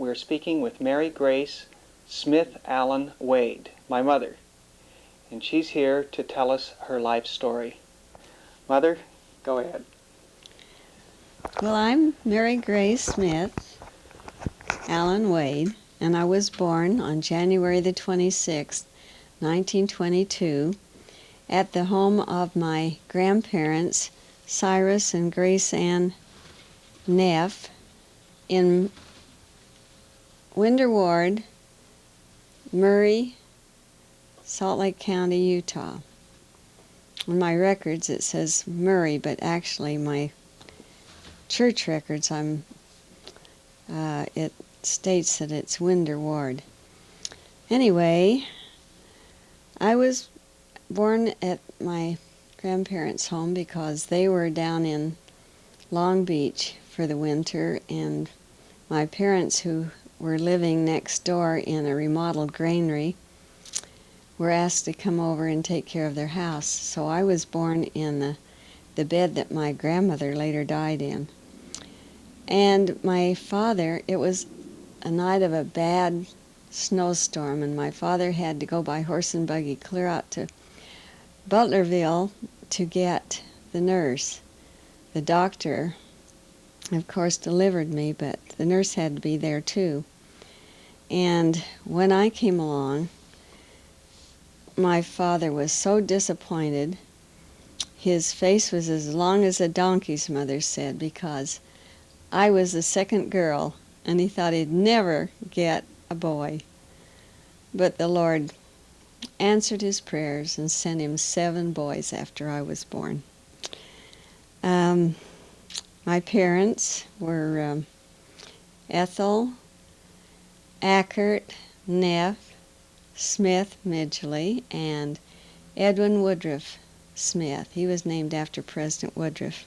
we're speaking with Mary Grace Smith Allen Wade, my mother, and she's here to tell us her life story. Mother, go ahead. Well, I'm Mary Grace Smith Allen Wade, and I was born on January the 26th, 1922, at the home of my grandparents, Cyrus and Grace Ann Neff, in Winder Ward, Murray, Salt Lake County, Utah. On my records it says Murray, but actually my church records it states that it's Winder Ward. Anyway, I was born at my grandparents' home because they were down in Long Beach for the winter, and my parents, who were living next door in a remodeled granary, were asked to come over and take care of their house. So I was born in the bed that my grandmother later died in. And my father, it was a night of a bad snowstorm, and my father had to go by horse and buggy clear out to Butlerville to get the nurse. The doctor, of course, delivered me, but the nurse had to be there too. And when I came along, my father was so disappointed. His face was as long as a donkey's, mother said, because I was the second girl, and he thought he'd never get a boy. But the Lord answered his prayers and sent him 7 boys after I was born. My parents were Ethel Ackert Neff Smith Midgley and Edwin Woodruff Smith. He was named after President Woodruff.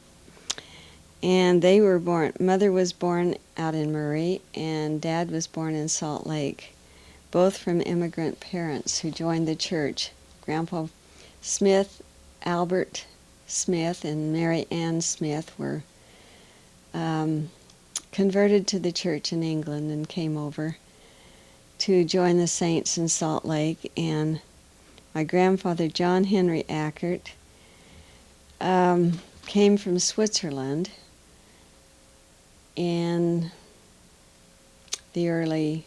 And they were born, mother was born out in Murray, and dad was born in Salt Lake, both from immigrant parents who joined the church. Grandpa Smith, Albert Smith, and Mary Ann Smith were converted to the church in England and came over to join the saints in Salt Lake. And my grandfather, John Henry Ackert, came from Switzerland in the early,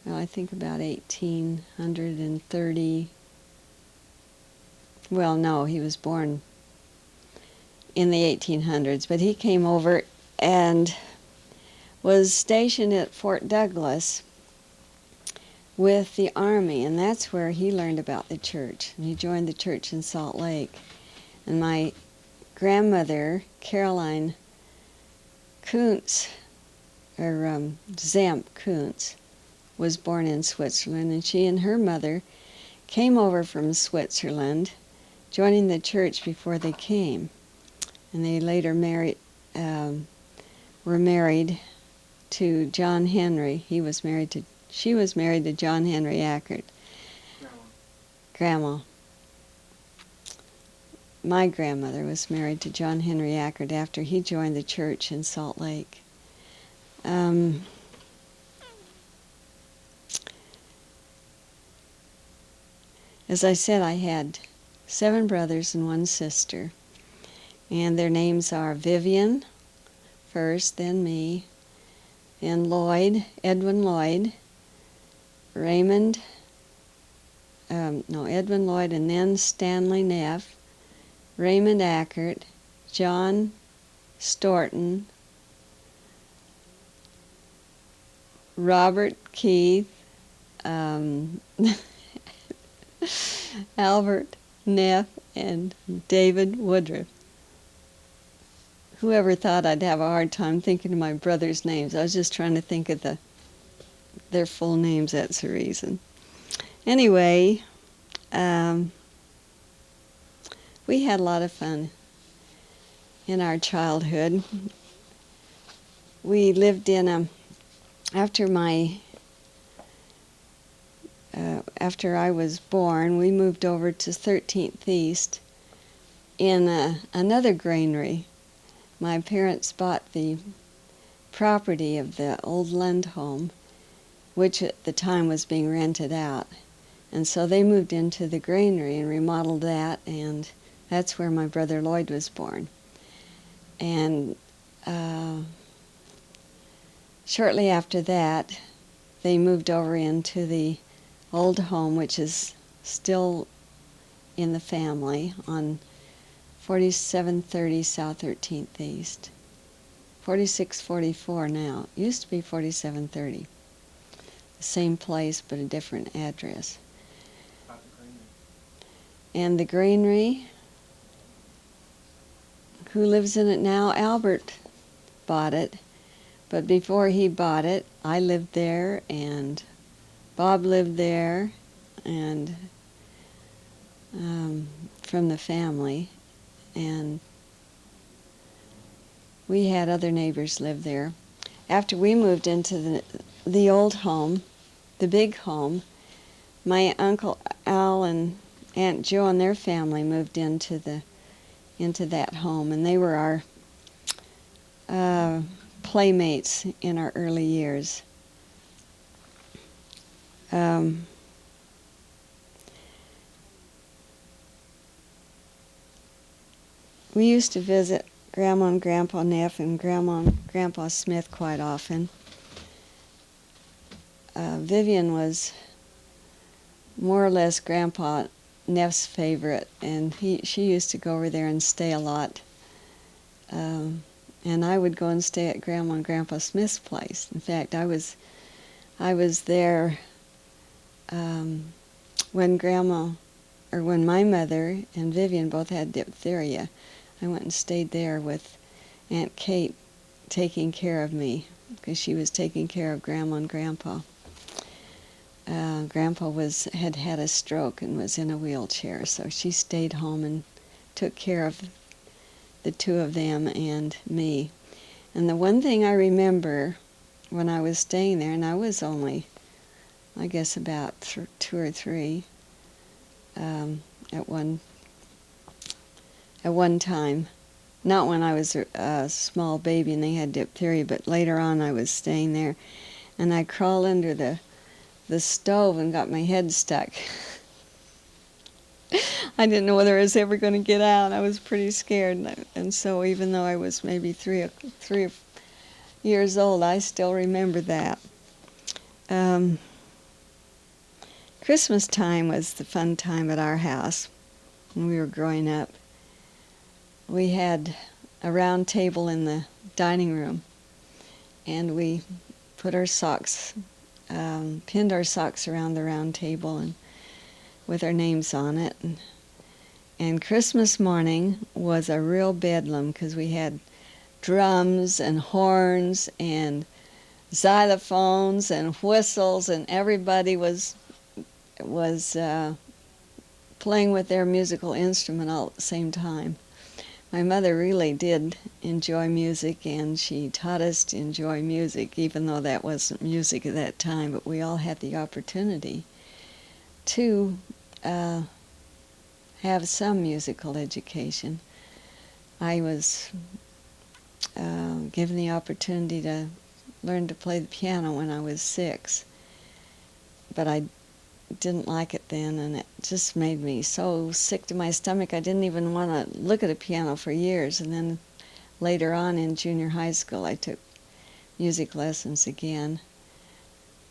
well, I think about 1830. Well, no, he was born in the 1800s, but he came over and was stationed at Fort Douglas with the Army, and that's where he learned about the church. And he joined the church in Salt Lake. And my grandmother, Caroline Kuntz, or Zemp Kuntz, was born in Switzerland, and she and her mother came over from Switzerland, joining the church before they came. And they later were married to John Henry. She was married to John Henry Ackert. Grandma. My grandmother was married to John Henry Ackert after he joined the church in Salt Lake. As I said, I had 7 brothers and 1 sister. And their names are Vivian first, then me, then Lloyd, Edwin Lloyd, Edwin Lloyd, and then Stanley Neff, Raymond Ackert, John Storton, Robert Keith, Albert Neff, and David Woodruff. Whoever thought I'd have a hard time thinking of my brother's names? I was just trying to think of their full names, that's the reason. Anyway, we had a lot of fun in our childhood. We lived in after I was born, we moved over to 13th East in another granary. My parents bought the property of the old Lund home, which at the time was being rented out. And so they moved into the granary and remodeled that, and that's where my brother Lloyd was born. And shortly after that, they moved over into the old home, which is still in the family, on 4730 South 13th East. 4644 now. It used to be 4730. The same place, but a different address. And the granary, who lives in it now? Albert bought it. But before he bought it, I lived there, and Bob lived there, and from the family. And we had other neighbors live there. After we moved into the old home, the big home, my Uncle Al and Aunt Jo and their family moved into that home, and they were our playmates in our early years. We used to visit Grandma and Grandpa Neff and Grandma and Grandpa Smith quite often. Vivian was more or less Grandpa Neff's favorite, and she used to go over there and stay a lot. And I would go and stay at Grandma and Grandpa Smith's place. In fact, I was there when my mother and Vivian both had diphtheria. I went and stayed there with Aunt Kate, taking care of me, because she was taking care of Grandma and Grandpa. Grandpa had had a stroke and was in a wheelchair, so she stayed home and took care of the two of them and me. And the one thing I remember when I was staying there, and I was only, I guess, about 2 or 3 at one time. Not when I was a small baby and they had diphtheria, but later on I was staying there, and I crawled under the stove and got my head stuck. I didn't know whether I was ever going to get out. I was pretty scared, and so even though I was maybe 3 years old, I still remember that. Christmas time was the fun time at our house when we were growing up. We had a round table in the dining room, and we put our socks, pinned our socks around the round table and with our names on it. And Christmas morning was a real bedlam, because we had drums and horns and xylophones and whistles, and everybody was playing with their musical instrument all at the same time. My mother really did enjoy music, and she taught us to enjoy music, even though that wasn't music at that time, but we all had the opportunity to have some musical education. I was given the opportunity to learn to play the piano when I was 6, but I didn't like it then, and it just made me so sick to my stomach I didn't even want to look at a piano for years. And then later on in junior high school I took music lessons again,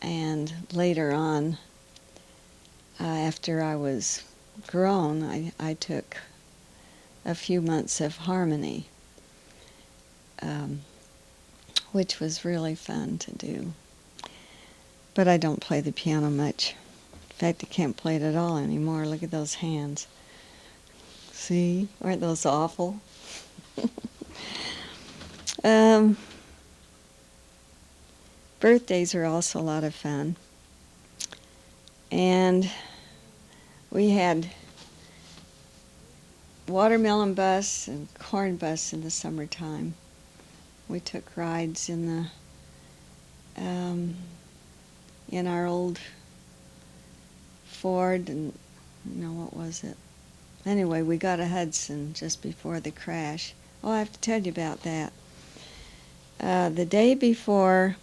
and later on, after I was grown, I took a few months of harmony, which was really fun to do. But I don't play the piano much. In fact, I can't play it at all anymore. Look at those hands. See? Aren't those awful? Birthdays are also a lot of fun. And we had watermelon bus and corn bus in the summertime. We took rides in our old Ford, and what was it? Anyway, we got a Hudson just before the crash. Oh, I have to tell you about that. the day before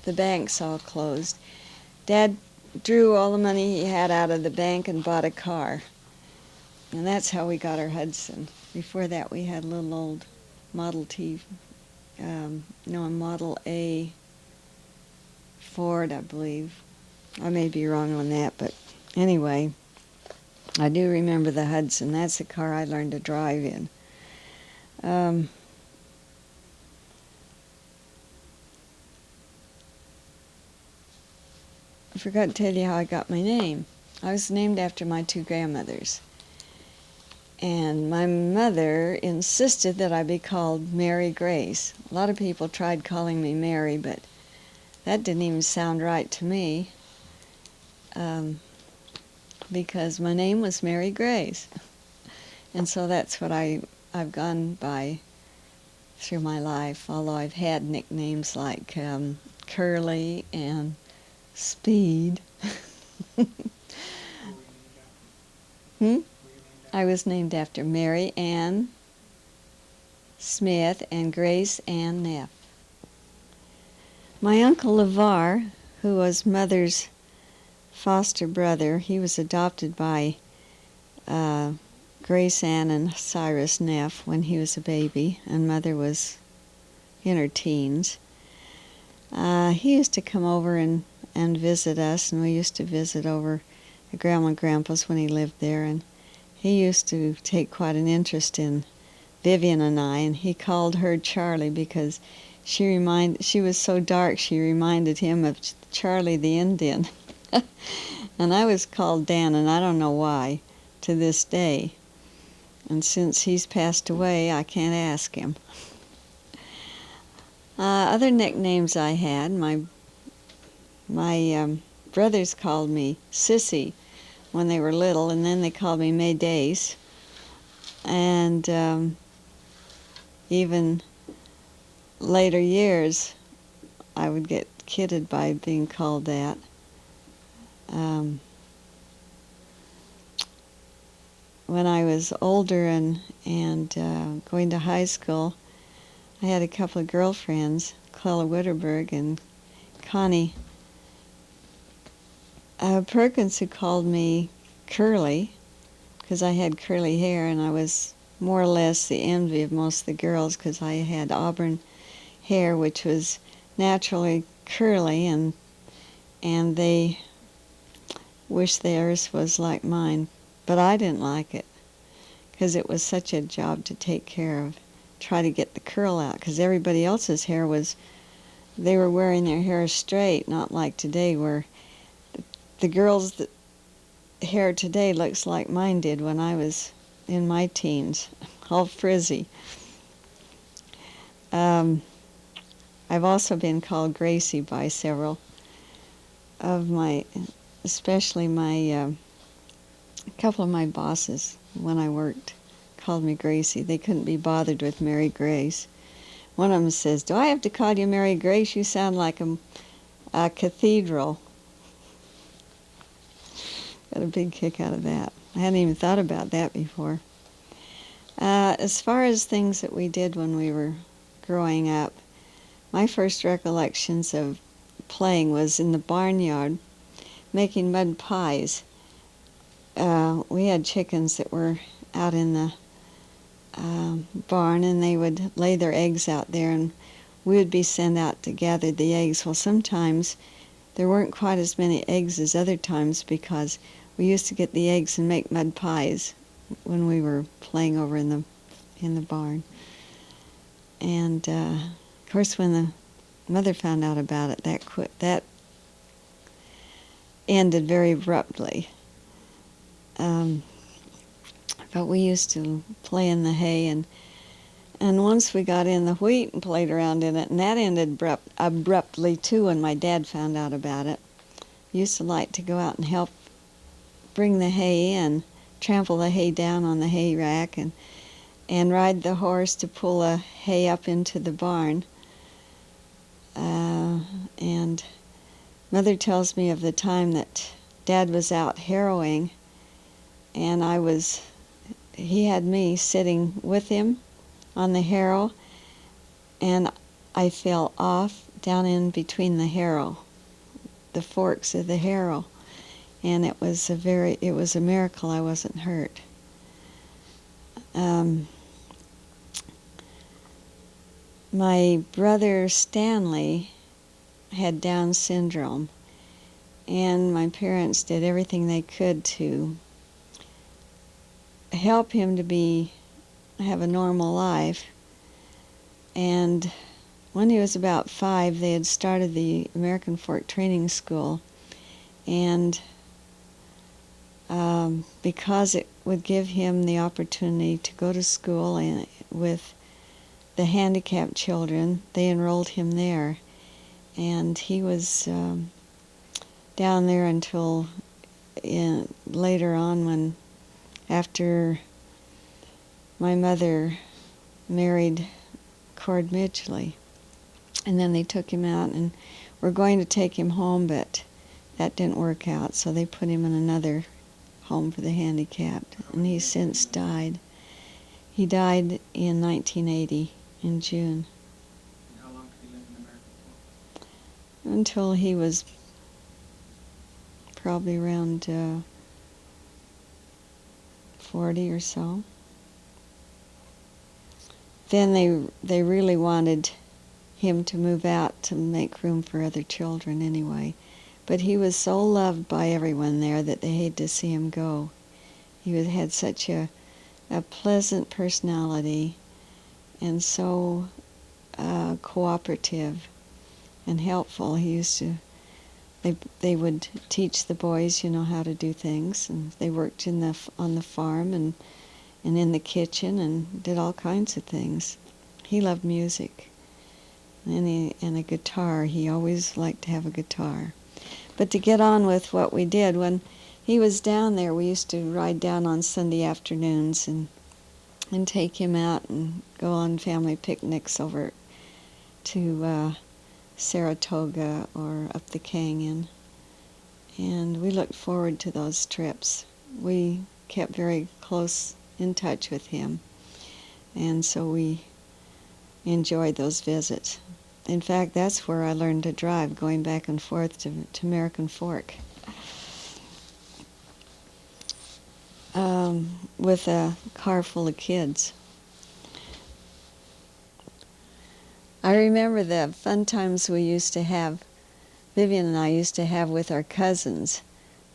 the banks all closed, Dad drew all the money he had out of the bank and bought a car. And that's how we got our Hudson. Before that, we had a little old Model T, no, a Model A Ford, I believe. I may be wrong on that, but anyway, I do remember the Hudson. That's the car I learned to drive in. I forgot to tell you how I got my name. I was named after my two grandmothers. And my mother insisted that I be called Mary Grace. A lot of people tried calling me Mary, but that didn't even sound right to me, because my name was Mary Grace. And so that's what I've gone by through my life, although I've had nicknames like Curly and Speed. I was named after Mary Ann Smith and Grace Ann Neff. My Uncle LeVar, who was Mother's foster brother, he was adopted by Grace Ann and Cyrus Neff when he was a baby, and Mother was in her teens. He used to come over and visit us, and we used to visit over at Grandma and Grandpa's when he lived there, and he used to take quite an interest in Vivian and I, and he called her Charlie because she was so dark she reminded him of Charlie the Indian. And I was called Dan, and I don't know why, to this day. And since he's passed away, I can't ask him. Other nicknames I had, my brothers called me Sissy when they were little, and then they called me Maydays. And even later years, I would get kidded by being called that. When I was older and going to high school, I had a couple of girlfriends, Clella Witterberg and Connie Perkins, who called me Curly because I had curly hair, and I was more or less the envy of most of the girls because I had auburn hair, which was naturally curly, and they wished theirs was like mine. But I didn't like it because it was such a job to take care of, try to get the curl out, because everybody else's hair they were wearing their hair straight, not like today where the girls' hair today looks like mine did when I was in my teens, all frizzy. I've also been called Gracie by several of especially a couple of my bosses when I worked called me Gracie. They couldn't be bothered with Mary Grace. One of them says, "Do I have to call you Mary Grace? You sound like a cathedral." Got a big kick out of that. I hadn't even thought about that before. As far as things that we did when we were growing up, my first recollections of playing was in the barnyard making mud pies. We had chickens that were out in the barn, and they would lay their eggs out there, and we would be sent out to gather the eggs. Well, sometimes there weren't quite as many eggs as other times because we used to get the eggs and make mud pies when we were playing over in the barn. And of course, when the mother found out about it, that ended very abruptly. But we used to play in the hay, and once we got in the wheat and played around in it, and that ended abruptly too when my dad found out about it. We used to like to go out and help bring the hay in, trample the hay down on the hay rack, and ride the horse to pull the hay up into the barn. And Mother tells me of the time that Dad was out harrowing, and he had me sitting with him on the harrow, and I fell off down in between the forks of the harrow, and it was a miracle I wasn't hurt. My brother Stanley had Down syndrome, and my parents did everything they could to help him to have a normal life. And when he was about 5, they had started the American Fork Training School, and because it would give him the opportunity to go to school with the handicapped children, they enrolled him there. And he was down there until later on, after my mother married Cord Midgley. And then they took him out and were going to take him home, but that didn't work out, so they put him in another home for the handicapped, and he's since died. He died in 1980, in June. And how long did he live in America for? Until he was probably around 40 or so. Then they really wanted him to move out to make room for other children anyway. But he was so loved by everyone there that they hated to see him go. He had such a pleasant personality and so cooperative and helpful. They would teach the boys, how to do things, and they worked on the farm and in the kitchen and did all kinds of things. He loved music and a guitar. He always liked to have a guitar. But to get on with what we did, when he was down there, we used to ride down on Sunday afternoons and take him out and go on family picnics over to Saratoga or up the canyon. And we looked forward to those trips. We kept very close in touch with him, and so we enjoyed those visits. In fact, that's where I learned to drive, going back and forth to American Fork with a car full of kids. I remember the fun times Vivian and I used to have with our cousins,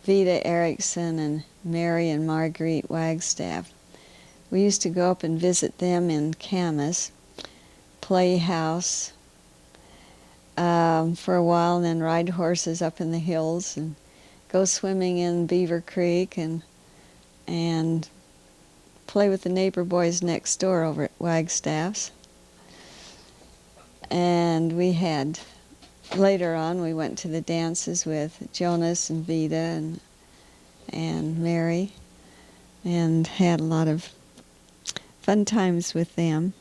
Vida Erickson and Mary and Marguerite Wagstaff. We used to go up and visit them in Camas, play house for a while, and then ride horses up in the hills and go swimming in Beaver Creek and play with the neighbor boys next door over at Wagstaff's. And later on, we went to the dances with Jonas and Vida and Mary, and had a lot of fun times with them.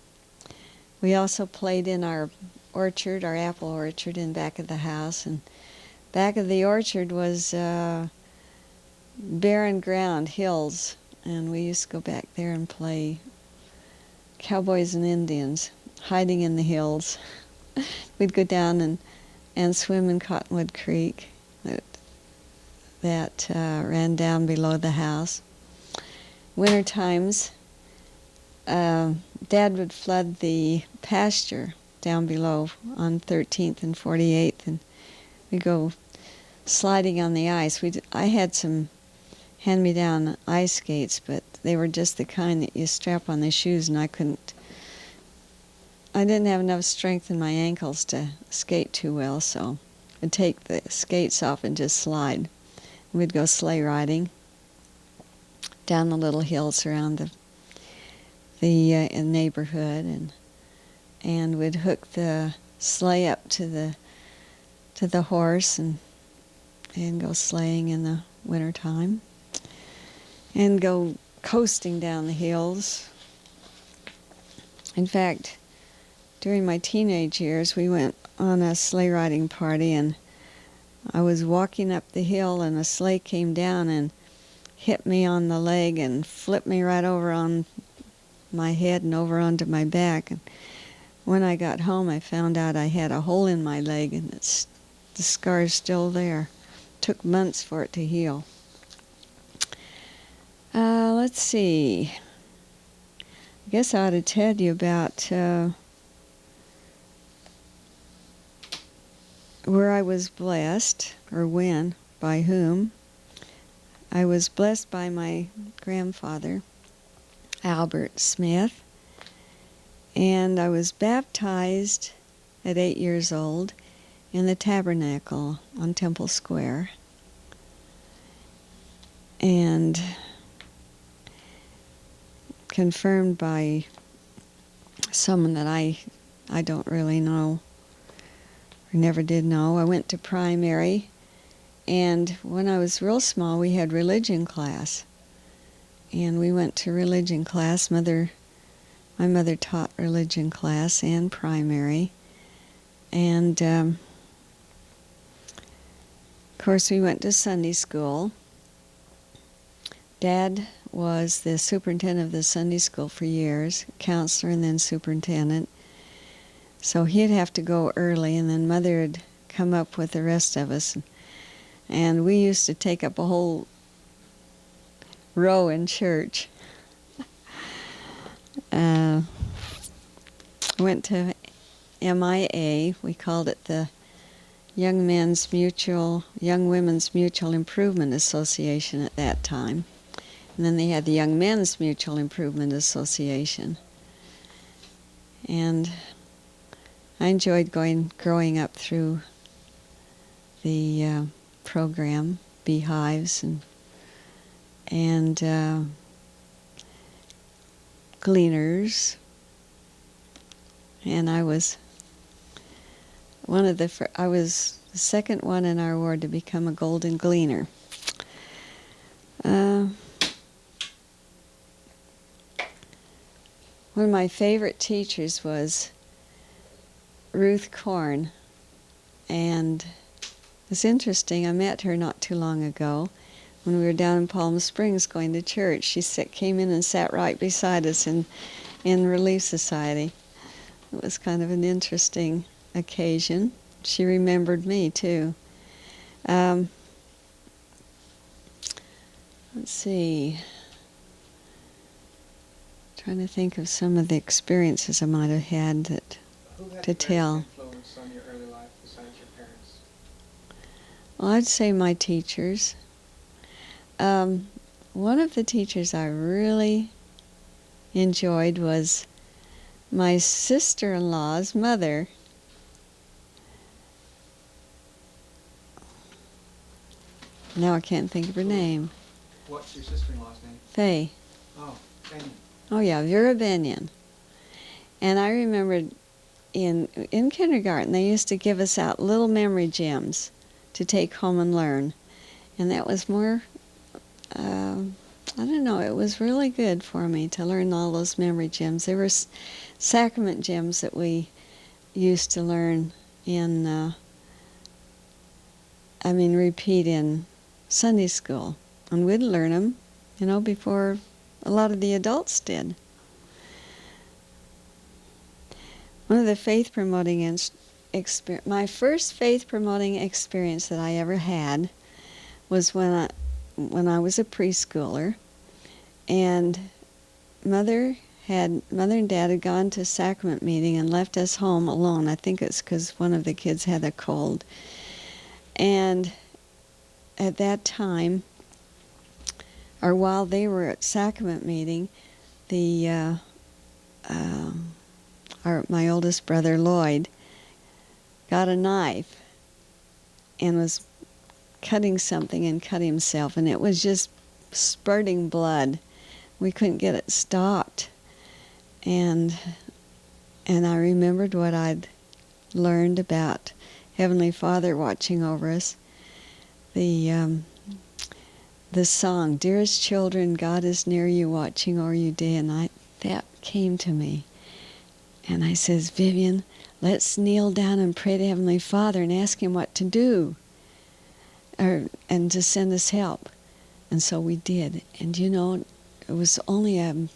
We also played in our orchard, our apple orchard in back of the house, and back of the orchard was barren ground, hills, and we used to go back there and play cowboys and Indians, hiding in the hills. We'd go down and swim in Cottonwood Creek that ran down below the house. Winter times, Dad would flood the pasture down below on 13th and 48th, and we'd go sliding on the ice. I had some hand-me-down ice skates, but they were just the kind that you strap on the shoes, and I didn't have enough strength in my ankles to skate too well, so I'd take the skates off and just slide. We'd go sleigh riding down the little hills around the neighborhood, and we'd hook the sleigh up to the horse and go sleighing in the wintertime, and go coasting down the hills. In fact, during my teenage years, we went on a sleigh riding party, and I was walking up the hill, and a sleigh came down and hit me on the leg and flipped me right over on my head and over onto my back. And when I got home, I found out I had a hole in my leg, and the scar's still there. Took months for it to heal. Let's see. I guess I ought to tell you about where I was blessed, or when, by whom. I was blessed by my grandfather, Albert Smith, and I was baptized at 8 years old in the tabernacle on Temple Square. And confirmed by someone that I don't really know, or never did know. I went to primary, and when I was real small, we had religion class. And we went to religion class. My mother taught religion class and primary. And, of course, we went to Sunday school. Dad was the superintendent of the Sunday school for years, counselor and then superintendent. So he'd have to go early, and then Mother would come up with the rest of us. And we used to take up a whole row in church. Went to MIA. We called it the Young Women's Mutual Improvement Association at that time. And then they had the Young Men's Mutual Improvement Association. And I enjoyed growing up through the program, beehives and gleaners. And I was I was the second one in our ward to become a golden gleaner. One of my favorite teachers was Ruth Korn, and it's interesting, I met her not too long ago when we were down in Palm Springs going to church. She came in and sat right beside us in Relief Society. It was kind of an interesting occasion. She remembered me, too. Let's see. Trying to think of some of the experiences I might have had to tell. Who had the greatest influence on your early life besides your parents? Well, I'd say my teachers. One of the teachers I really enjoyed was my sister-in-law's mother. Now I can't think of her name. What's your sister-in-law's name? Faye. Oh, Benny. Oh yeah, Vera Benyon. And I remembered in kindergarten they used to give us out little memory gems to take home and learn. And that was more, I don't know, it was really good for me to learn all those memory gems. They were sacrament gems that we used to learn repeat in Sunday school. And we'd learn them, before a lot of the adults did. One of the faith-promoting my first faith-promoting experience that I ever had was when I was a preschooler, and Mother and Dad had gone to sacrament meeting and left us home alone. I think it's because one of the kids had a cold. And at that time, or while they were at sacrament meeting, my oldest brother Lloyd got a knife and was cutting something and cut himself, and it was just spurting blood. We couldn't get it stopped, and I remembered what I'd learned about Heavenly Father watching over us. The song, "Dearest children, God is near you, watching o'er you day and night," that came to me. And I says, "Vivian, let's kneel down and pray to Heavenly Father and ask Him what to do, and to send us help." And so we did. And it was only a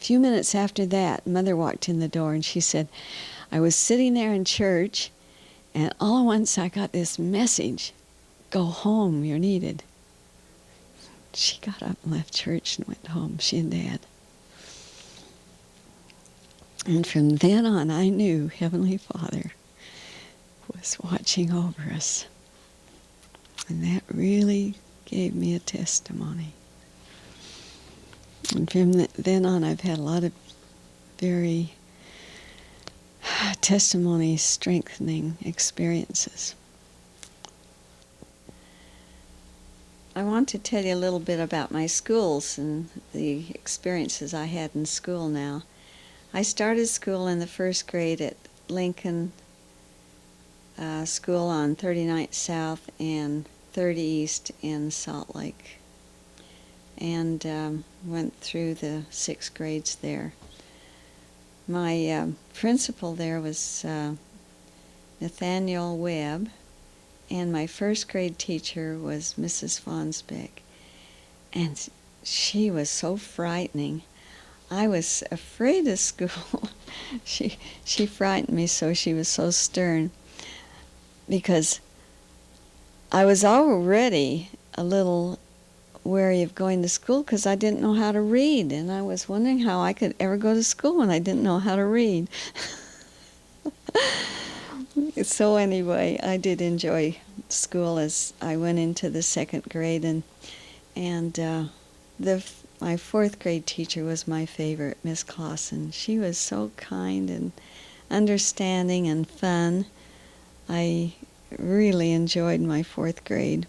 few minutes after that, Mother walked in the door and she said, I was sitting there in church, and all at once I got this message, go home, you're needed. She got up and left church and went home, she and Dad. And from then on, I knew Heavenly Father was watching over us. And that really gave me a testimony. And from then on, I've had a lot of very testimony strengthening experiences. I want to tell you a little bit about my schools and the experiences I had in school now. I started school in the first grade at Lincoln School on 39th South and 30 East in Salt Lake, and went through the 6 grades there. My principal there was Nathaniel Webb, and my first grade teacher was Mrs. Fonsbeck, and she was so frightening. I was afraid of school. She frightened me so. She was so stern, because I was already a little wary of going to school because I didn't know how to read, and I was wondering how I could ever go to school when I didn't know how to read. So anyway, I did enjoy school as I went into the 2nd grade, and my 4th grade teacher was my favorite, Miss Clausen. She was so kind and understanding and fun. I really enjoyed my 4th grade.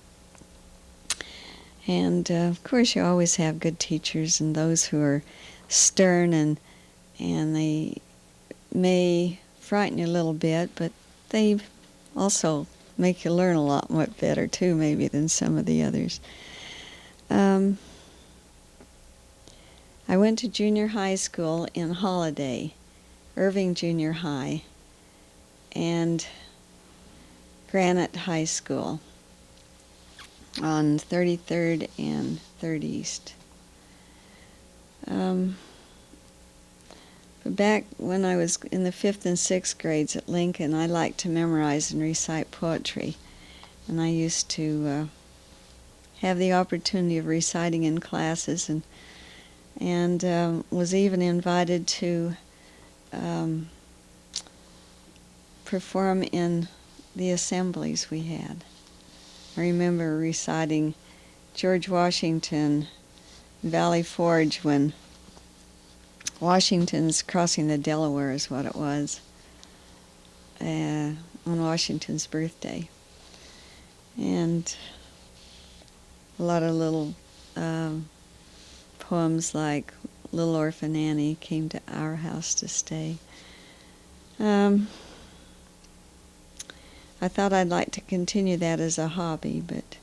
And of course, you always have good teachers and those who are stern, and they may frighten you a little bit, but they also make you learn a lot much better too, maybe, than some of the others. I went to junior high school in Holiday, Irving Junior High, and Granite High School on 33rd and 3rd East. Back when I was in the 5th and 6th grades at Lincoln, I liked to memorize and recite poetry, and I used to have the opportunity of reciting in classes, and was even invited to perform in the assemblies we had. I remember reciting George Washington, Valley Forge, when Washington's crossing the Delaware is what it was, on Washington's birthday. And a lot of little poems like Little Orphan Annie came to our house to stay. I thought I'd like to continue that as a hobby, but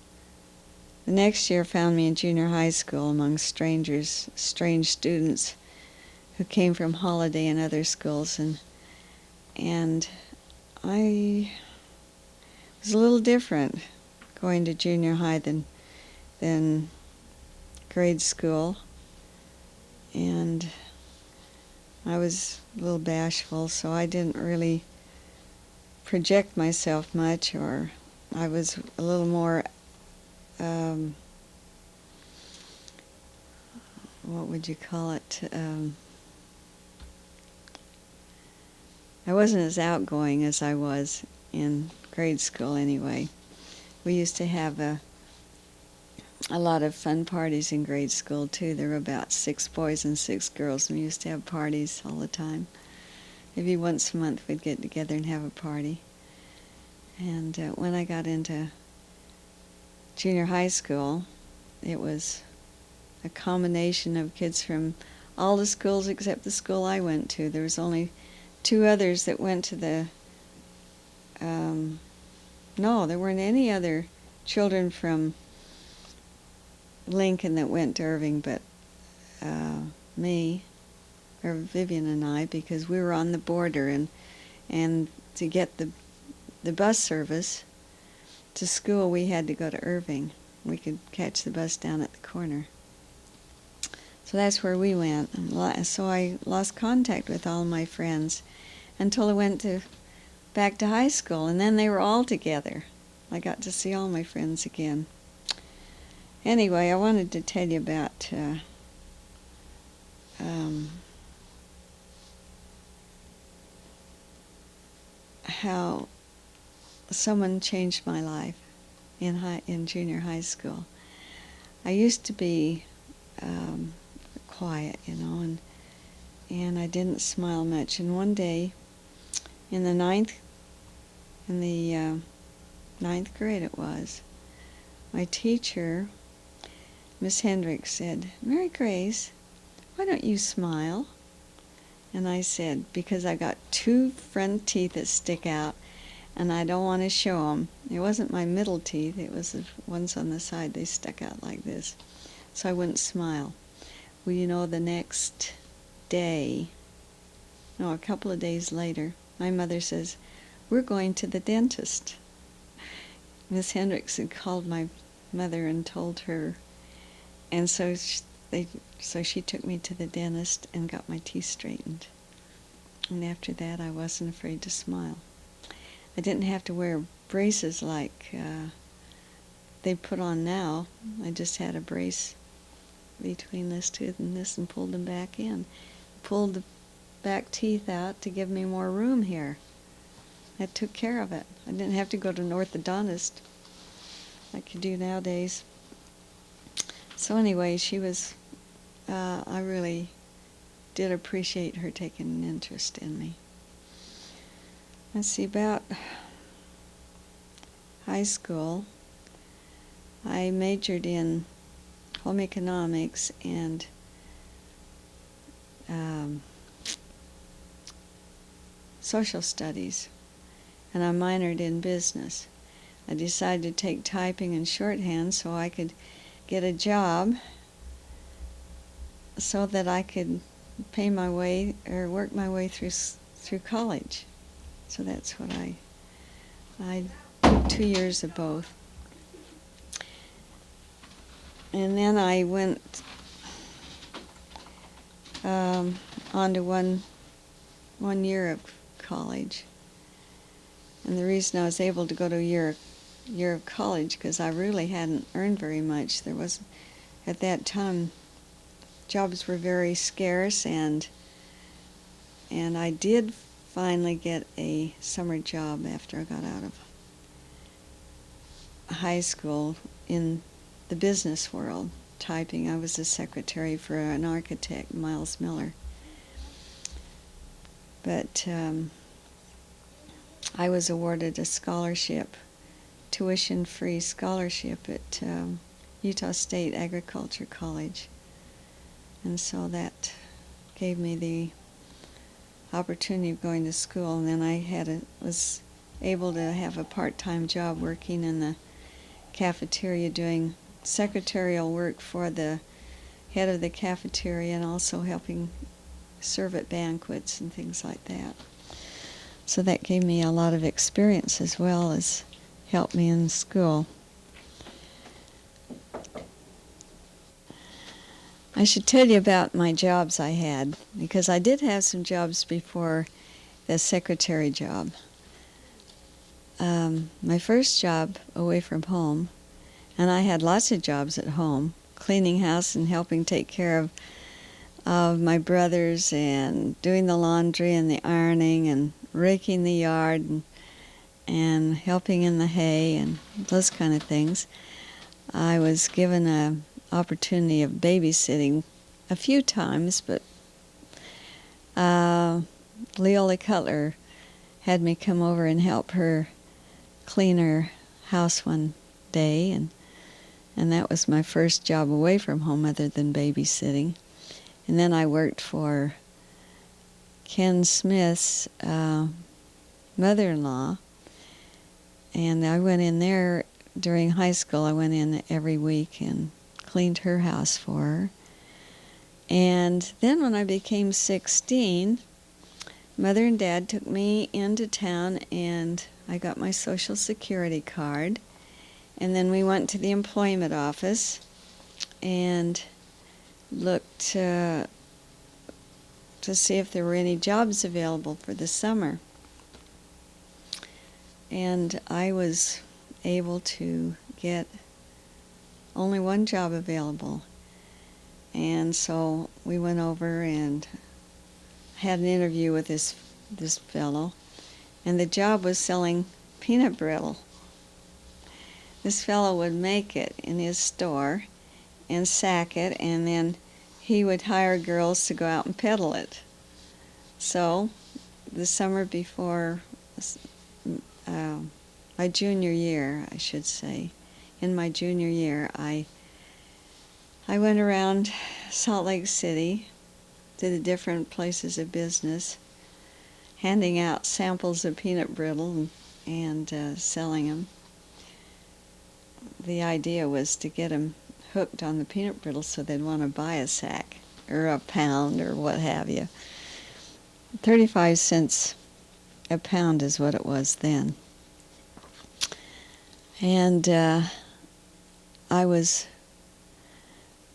the next year found me in junior high school among strange students who came from Holiday and other schools, and I was a little different going to junior high than grade school, and I was a little bashful, so I didn't really project myself much, or I was a little more, what would you call it? I wasn't as outgoing as I was in grade school anyway. We used to have a lot of fun parties in grade school too. There were about 6 boys and 6 girls, and we used to have parties all the time. Maybe once a month we'd get together and have a party. And when I got into junior high school, it was a combination of kids from all the schools except the school I went to. There was only 2 others that went to the, no, there weren't any other children from Lincoln that went to Irving but me, or Vivian and I, because we were on the border, and to get the bus service to school, we had to go to Irving. We could catch the bus down at the corner. So that's where we went. So I lost contact with all my friends until I went back to high school, and then they were all together. I got to see all my friends again. Anyway, I wanted to tell you about how someone changed my life in junior high school. I used to be quiet, and I didn't smile much. And one day, in the ninth grade it was, my teacher, Miss Hendricks, said, "Mary Grace, why don't you smile?" And I said, "Because I got two front teeth that stick out, and I don't want to show them." It wasn't my middle teeth, it was the ones on the side. They stuck out like this. So I wouldn't smile. Well, the next day, no, a couple of days later, my mother says, "We're going to the dentist." Miss Hendricks had called my mother and told her, and so she took me to the dentist and got my teeth straightened. And after that, I wasn't afraid to smile. I didn't have to wear braces like they put on now. I just had a brace between this tooth and this and pulled them back in. Pulled the back teeth out to give me more room here. That took care of it. I didn't have to go to an orthodontist like you do nowadays. So anyway, she was, I really did appreciate her taking an interest in me. Let's see, about high school, I majored in home economics and social studies, and I minored in business. I decided to take typing and shorthand so I could get a job so that I could pay my way or work my way through college. So that's what I did 2 years of both. And then I went on to one year of college. And the reason I was able to go to a year of college, because I really hadn't earned very much. There was, at that time, jobs were very scarce, and I did finally get a summer job after I got out of high school in the business world, typing. I was a secretary for an architect, Miles Miller. But I was awarded a scholarship, tuition-free scholarship at Utah State Agriculture College. And so that gave me the opportunity of going to school. And then I was able to have a part-time job working in the cafeteria doing secretarial work for the head of the cafeteria and also helping serve at banquets and things like that. So that gave me a lot of experience as well as helped me in school. I should tell you about my jobs I had, because I did have some jobs before the secretary job. My first job away from home, and I had lots of jobs at home, cleaning house and helping take care of my brothers and doing the laundry and the ironing and raking the yard and helping in the hay and those kind of things. I was given an opportunity of babysitting a few times, but Leola Cutler had me come over and help her clean her house one day, and that was my first job away from home other than babysitting. And then I worked for Ken Smith's mother-in-law, and I went in there during high school. I went in every week and cleaned her house for her. And then when I became 16, Mother and Dad took me into town and I got my Social Security card. And then we went to the employment office, and looked to see if there were any jobs available for the summer. And I was able to get only one job available. And so we went over and had an interview with this fellow, and the job was selling peanut brittle. This fellow would make it in his store and sack it, and then he would hire girls to go out and peddle it. So the summer before my junior year, I should say, in my junior year, I went around Salt Lake City to the different places of business, handing out samples of peanut brittle and selling them. The idea was to get them hooked on the peanut brittle so they'd want to buy a sack or a pound or what have you. 35 cents a pound is what it was then. And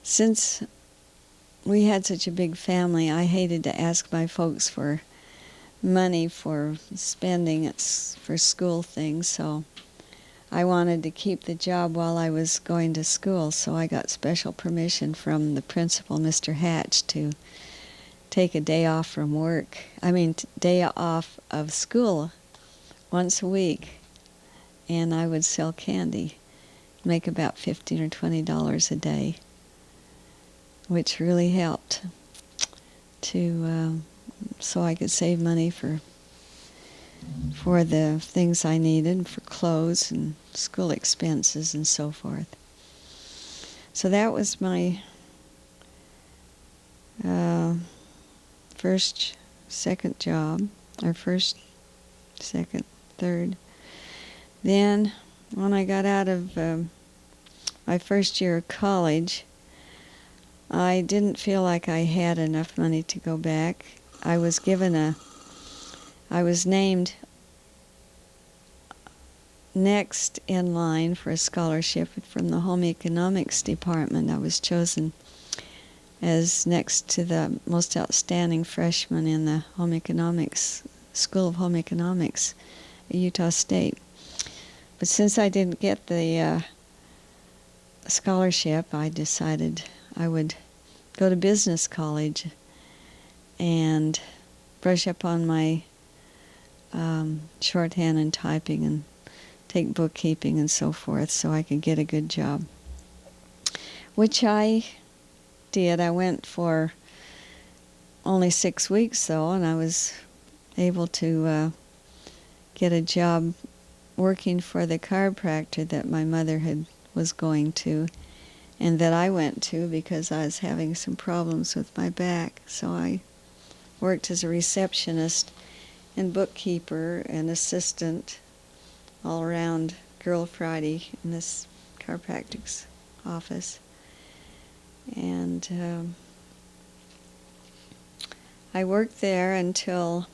since we had such a big family, I hated to ask my folks for money for spending for school things, so I wanted to keep the job while I was going to school, so I got special permission from the principal, Mr. Hatch, to take a day off from work. Day off of school once a week, and I would sell candy, make about $15 or $20 a day, which really helped so I could save money for the things I needed, for clothes and school expenses and so forth. So that was my first, second job, or first, second, third. Then when I got out of my first year of college, I didn't feel like I had enough money to go back. I was named next in line for a scholarship from the home economics department. I was chosen as next to the most outstanding freshman in the home economics, School of Home Economics at Utah State. But since I didn't get the scholarship, I decided I would go to business college and brush up on my shorthand and typing and take bookkeeping and so forth so I could get a good job, which I did. I went for only 6 weeks though, and I was able to get a job working for the chiropractor that my mother was going to, and that I went to because I was having some problems with my back. So I worked as a receptionist and bookkeeper and assistant, all around Girl Friday in this chiropractic's office. And I worked there until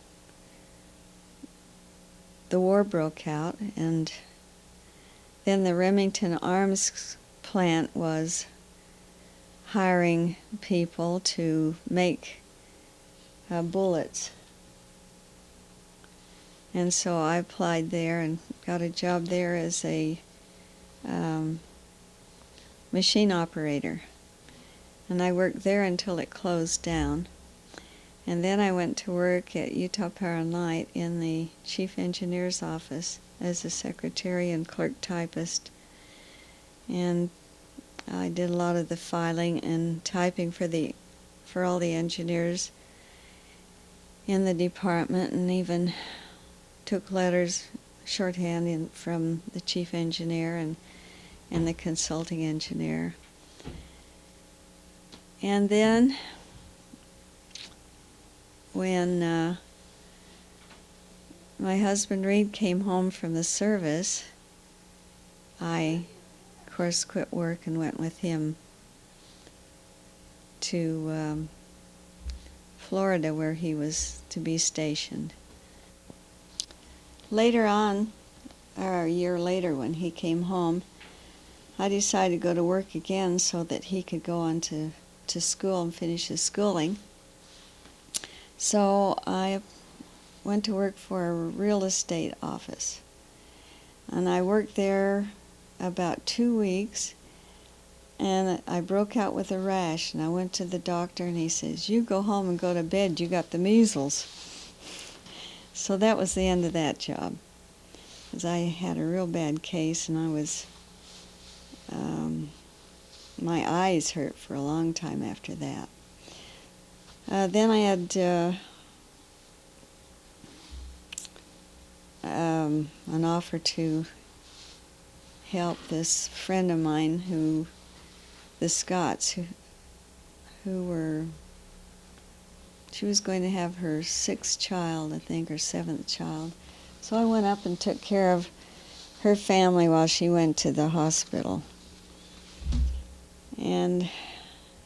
the war broke out, and then the Remington Arms plant was hiring people to make bullets. And so I applied there and got a job there as a machine operator. And I worked there until it closed down. And then I went to work at Utah Power and Light in the chief engineer's office as a secretary and clerk typist. And I did a lot of the filing and typing for all the engineers in the department, and even took letters shorthand from the chief engineer and the consulting engineer. And then when my husband Reed came home from the service, I, of course, quit work and went with him to Florida, where he was to be stationed. Later on, or a year later when he came home, I decided to go to work again so that he could go on to to school and finish his schooling. So I went to work for a real estate office. And I worked there about 2 weeks, and I broke out with a rash, and I went to the doctor, and he says, "You go home and go to bed, you got the measles." So that was the end of that job, because I had a real bad case, and I was, my eyes hurt for a long time after that. Then I had an offer to help this friend of mine the Scots, she was going to have her 6th child, I think, or 7th child. So I went up and took care of her family while she went to the hospital. And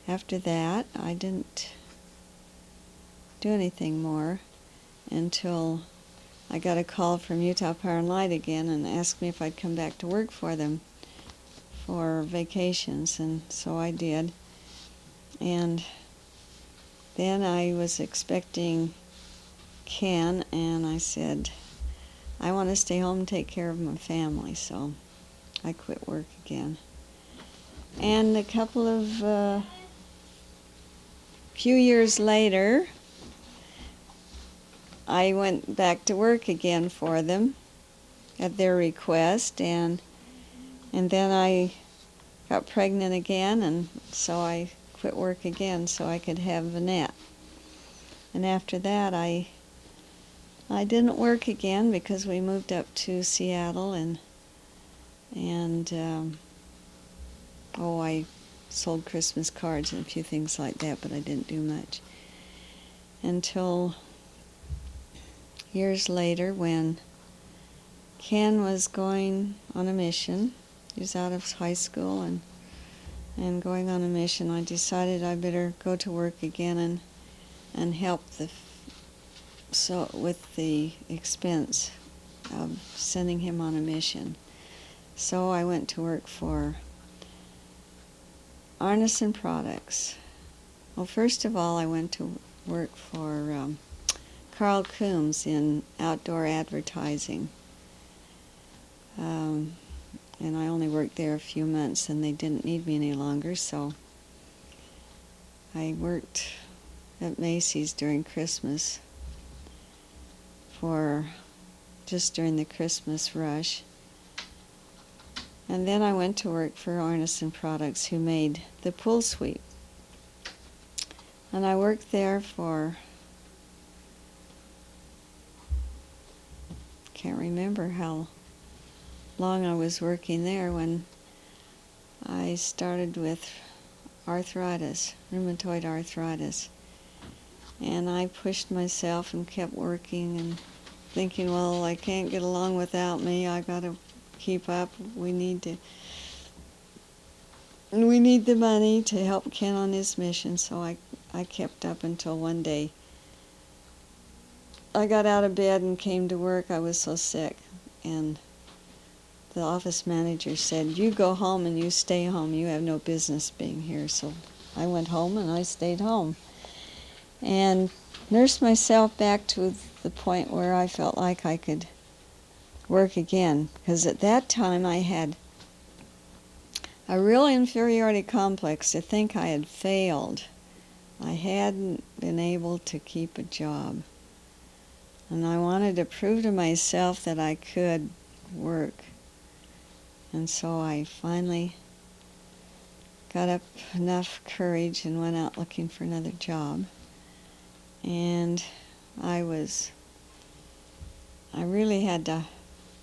after that, I didn't do anything more until I got a call from Utah Power and Light again and asked me if I'd come back to work for them for vacations, and so I did. And then I was expecting Ken, and I said, I want to stay home and take care of my family, so I quit work again. And a couple of few years later, I went back to work again for them at their request, and then I got pregnant again, and so I quit work again so I could have Vanette. And after that, I didn't work again because we moved up to Seattle, and I sold Christmas cards and a few things like that, but I didn't do much until years later when Ken was going on a mission. He was out of high school and going on a mission. I decided I better go to work again and help with the expense of sending him on a mission. So I went to work for Arneson Products. Well, first of all, I went to work for Carl Coombs in outdoor advertising. And I only worked there a few months, and they didn't need me any longer, so I worked at Macy's during Christmas just during the Christmas rush. And then I went to work for Arneson Products, who made the pool sweep. And I worked there for, can't remember how long I was working there when I started with arthritis, rheumatoid arthritis. And I pushed myself and kept working and thinking, well, I can't get along without me. I got to keep up. We need the money to help Ken on his mission. So I kept up until one day I got out of bed and came to work. I was so sick, and the office manager said, "You go home and you stay home. You have no business being here." So I went home and I stayed home and nursed myself back to the point where I felt like I could work again, because at that time I had a real inferiority complex to think I had failed. I hadn't been able to keep a job, and I wanted to prove to myself that I could work. And so I finally got up enough courage and went out looking for another job. And I really had to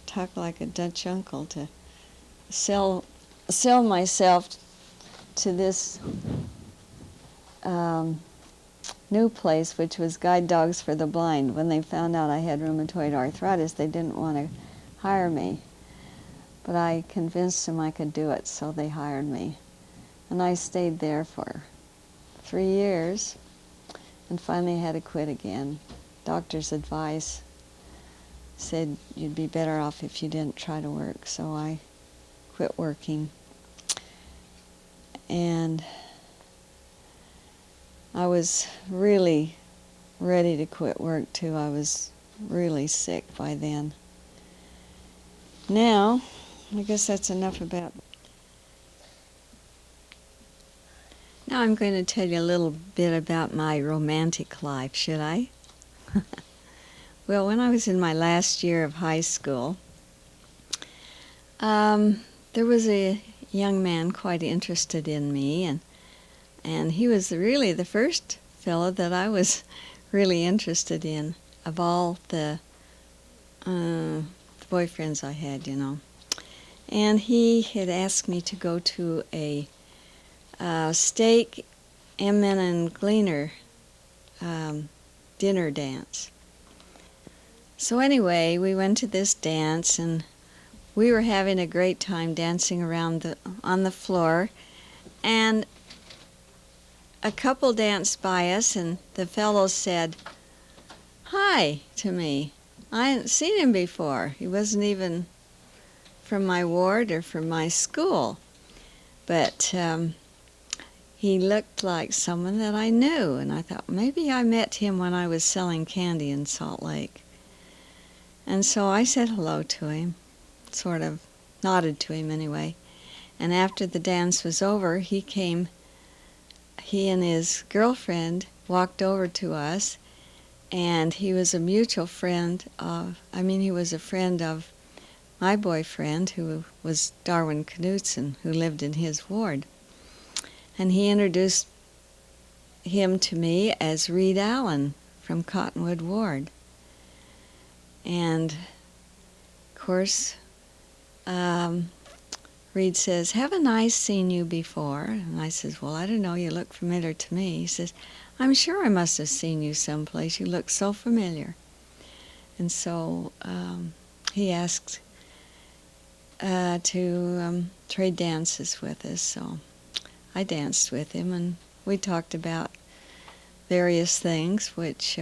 talk like a Dutch uncle to sell myself to this new place, which was Guide Dogs for the Blind. When they found out I had rheumatoid arthritis, they didn't want to hire me. But I convinced them I could do it, so they hired me. And I stayed there for 3 years, and finally had to quit again. Doctor's advice said you'd be better off if you didn't try to work, so I quit working. And I was really ready to quit work too. I was really sick by then. Now, I guess that's enough about. Now I'm going to tell you a little bit about my romantic life, should I? Well, when I was in my last year of high school, there was a young man quite interested in me, and he was really the first fellow that I was really interested in of all the boyfriends I had, you know. And he had asked me to go to a steak, Emmen and Gleaner dinner dance. So anyway, we went to this dance, and we were having a great time dancing around on the floor, and a couple danced by us, and the fellow said, "Hi," to me. I hadn't seen him before. He wasn't even from my ward or from my school, but he looked like someone that I knew, and I thought maybe I met him when I was selling candy in Salt Lake. And so I said hello to him, sort of nodded to him anyway. And after the dance was over, he and his girlfriend walked over to us, and he was a mutual friend he was a friend of my boyfriend, who was Darwin Knudsen, who lived in his ward. And he introduced him to me as Reed Allen from Cottonwood Ward. And, of course, Reed says, "Haven't I seen you before?" And I says, "Well, I don't know, you look familiar to me." He says, "I'm sure I must have seen you someplace. You look so familiar." And so he asked to trade dances with us. So I danced with him, and we talked about various things, which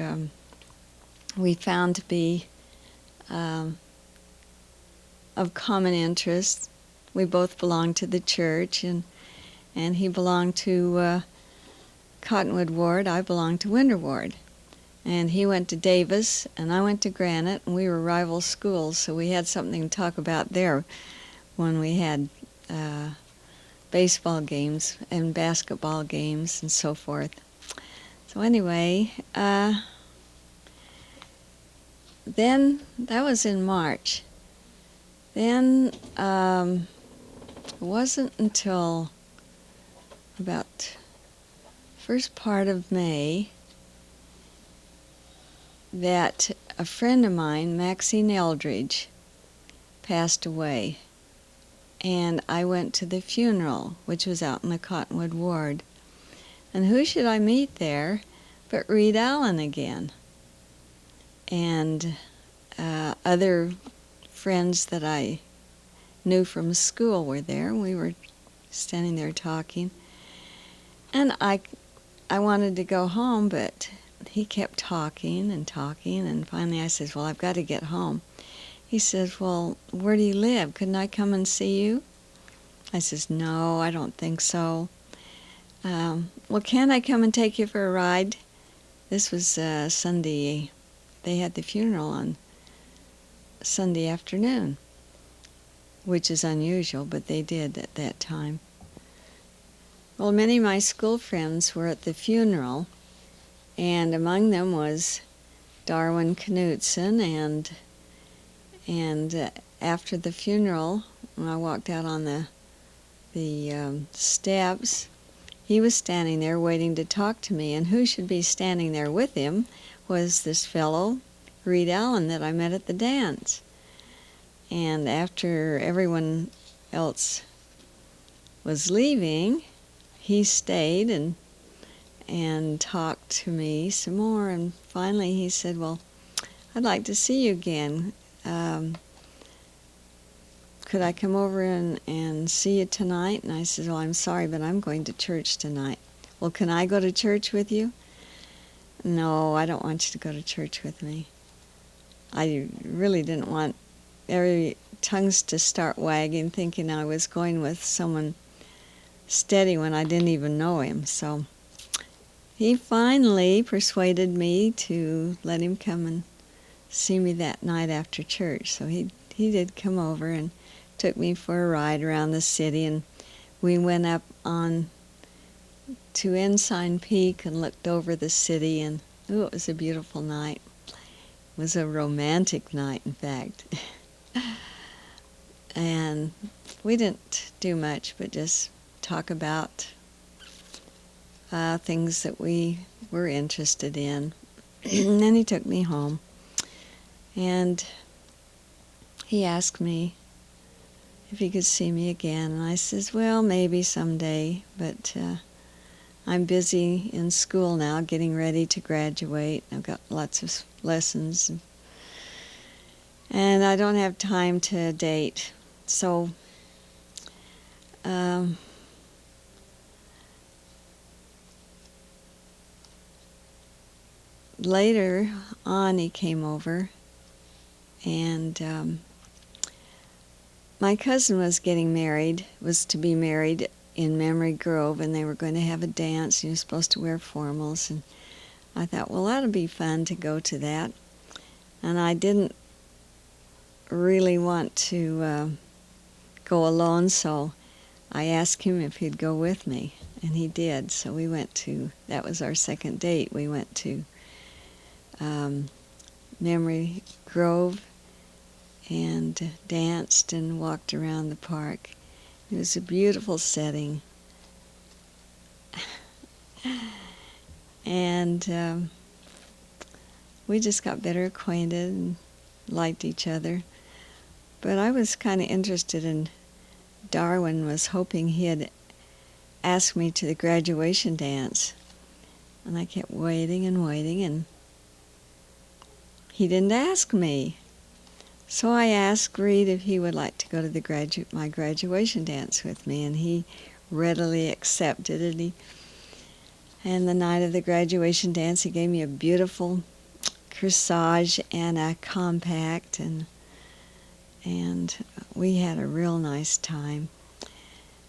we found to be of common interest. We both belonged to the church, and he belonged to Cottonwood Ward. I belonged to Winder Ward. And he went to Davis, and I went to Granite, and we were rival schools, so we had something to talk about there when we had baseball games and basketball games and so forth. So anyway, then that was in March. Then it wasn't until about first part of May that a friend of mine, Maxine Eldridge, passed away. And I went to the funeral, which was out in the Cottonwood Ward. And who should I meet there but Reed Allen again. And other friends that I knew from school were there. We were standing there talking. And I wanted to go home, but he kept talking, and finally I said, "Well, I've got to get home." He says, "Well, where do you live? Couldn't I come and see you?" I says, "No, I don't think so." "Well, can't I come and take you for a ride?" This was Sunday. They had the funeral on Sunday afternoon, which is unusual, but they did at that time. Well, many of my school friends were at the funeral, and among them was Darwin Knudsen, and after the funeral, when I walked out on the steps, he was standing there waiting to talk to me, and who should be standing there with him was this fellow, Reed Allen, that I met at the dance. And after everyone else was leaving, he stayed and talked to me some more, and finally he said, "Well, I'd like to see you again. Could I come over and see you tonight?" And I said, "Well, I'm sorry, but I'm going to church tonight." "Well, can I go to church with you?" "No, I don't want you to go to church with me." I really didn't want every tongues to start wagging, thinking I was going with someone steady when I didn't even know him. So he finally persuaded me to let him come and see me that night after church. So he did come over and took me for a ride around the city, and we went up on to Ensign Peak and looked over the city, and ooh, it was a beautiful night. It was a romantic night, in fact. And we didn't do much but just talk about things that we were interested in. And then he took me home, and he asked me if he could see me again, and I says, well, maybe someday, but I'm busy in school now, getting ready to graduate. I've got lots of lessons, and I don't have time to date. So later on, he came over, and my cousin was to be married in Memory Grove, and they were going to have a dance. He was supposed to wear formals, and I thought, well, that'll be fun to go to that. And I didn't really want to go alone, so I asked him if he'd go with me, and he did. So we went to, that was our second date. We went to Memory Grove and danced and walked around the park. It was a beautiful setting. And we just got better acquainted and liked each other. But I was kind of interested in Darwin, was hoping he had asked me to the graduation dance. And I kept waiting, and he didn't ask me. So I asked Reed if he would like to go to my graduation dance with me, and he readily accepted it. And the night of the graduation dance, he gave me a beautiful corsage and a compact, and we had a real nice time.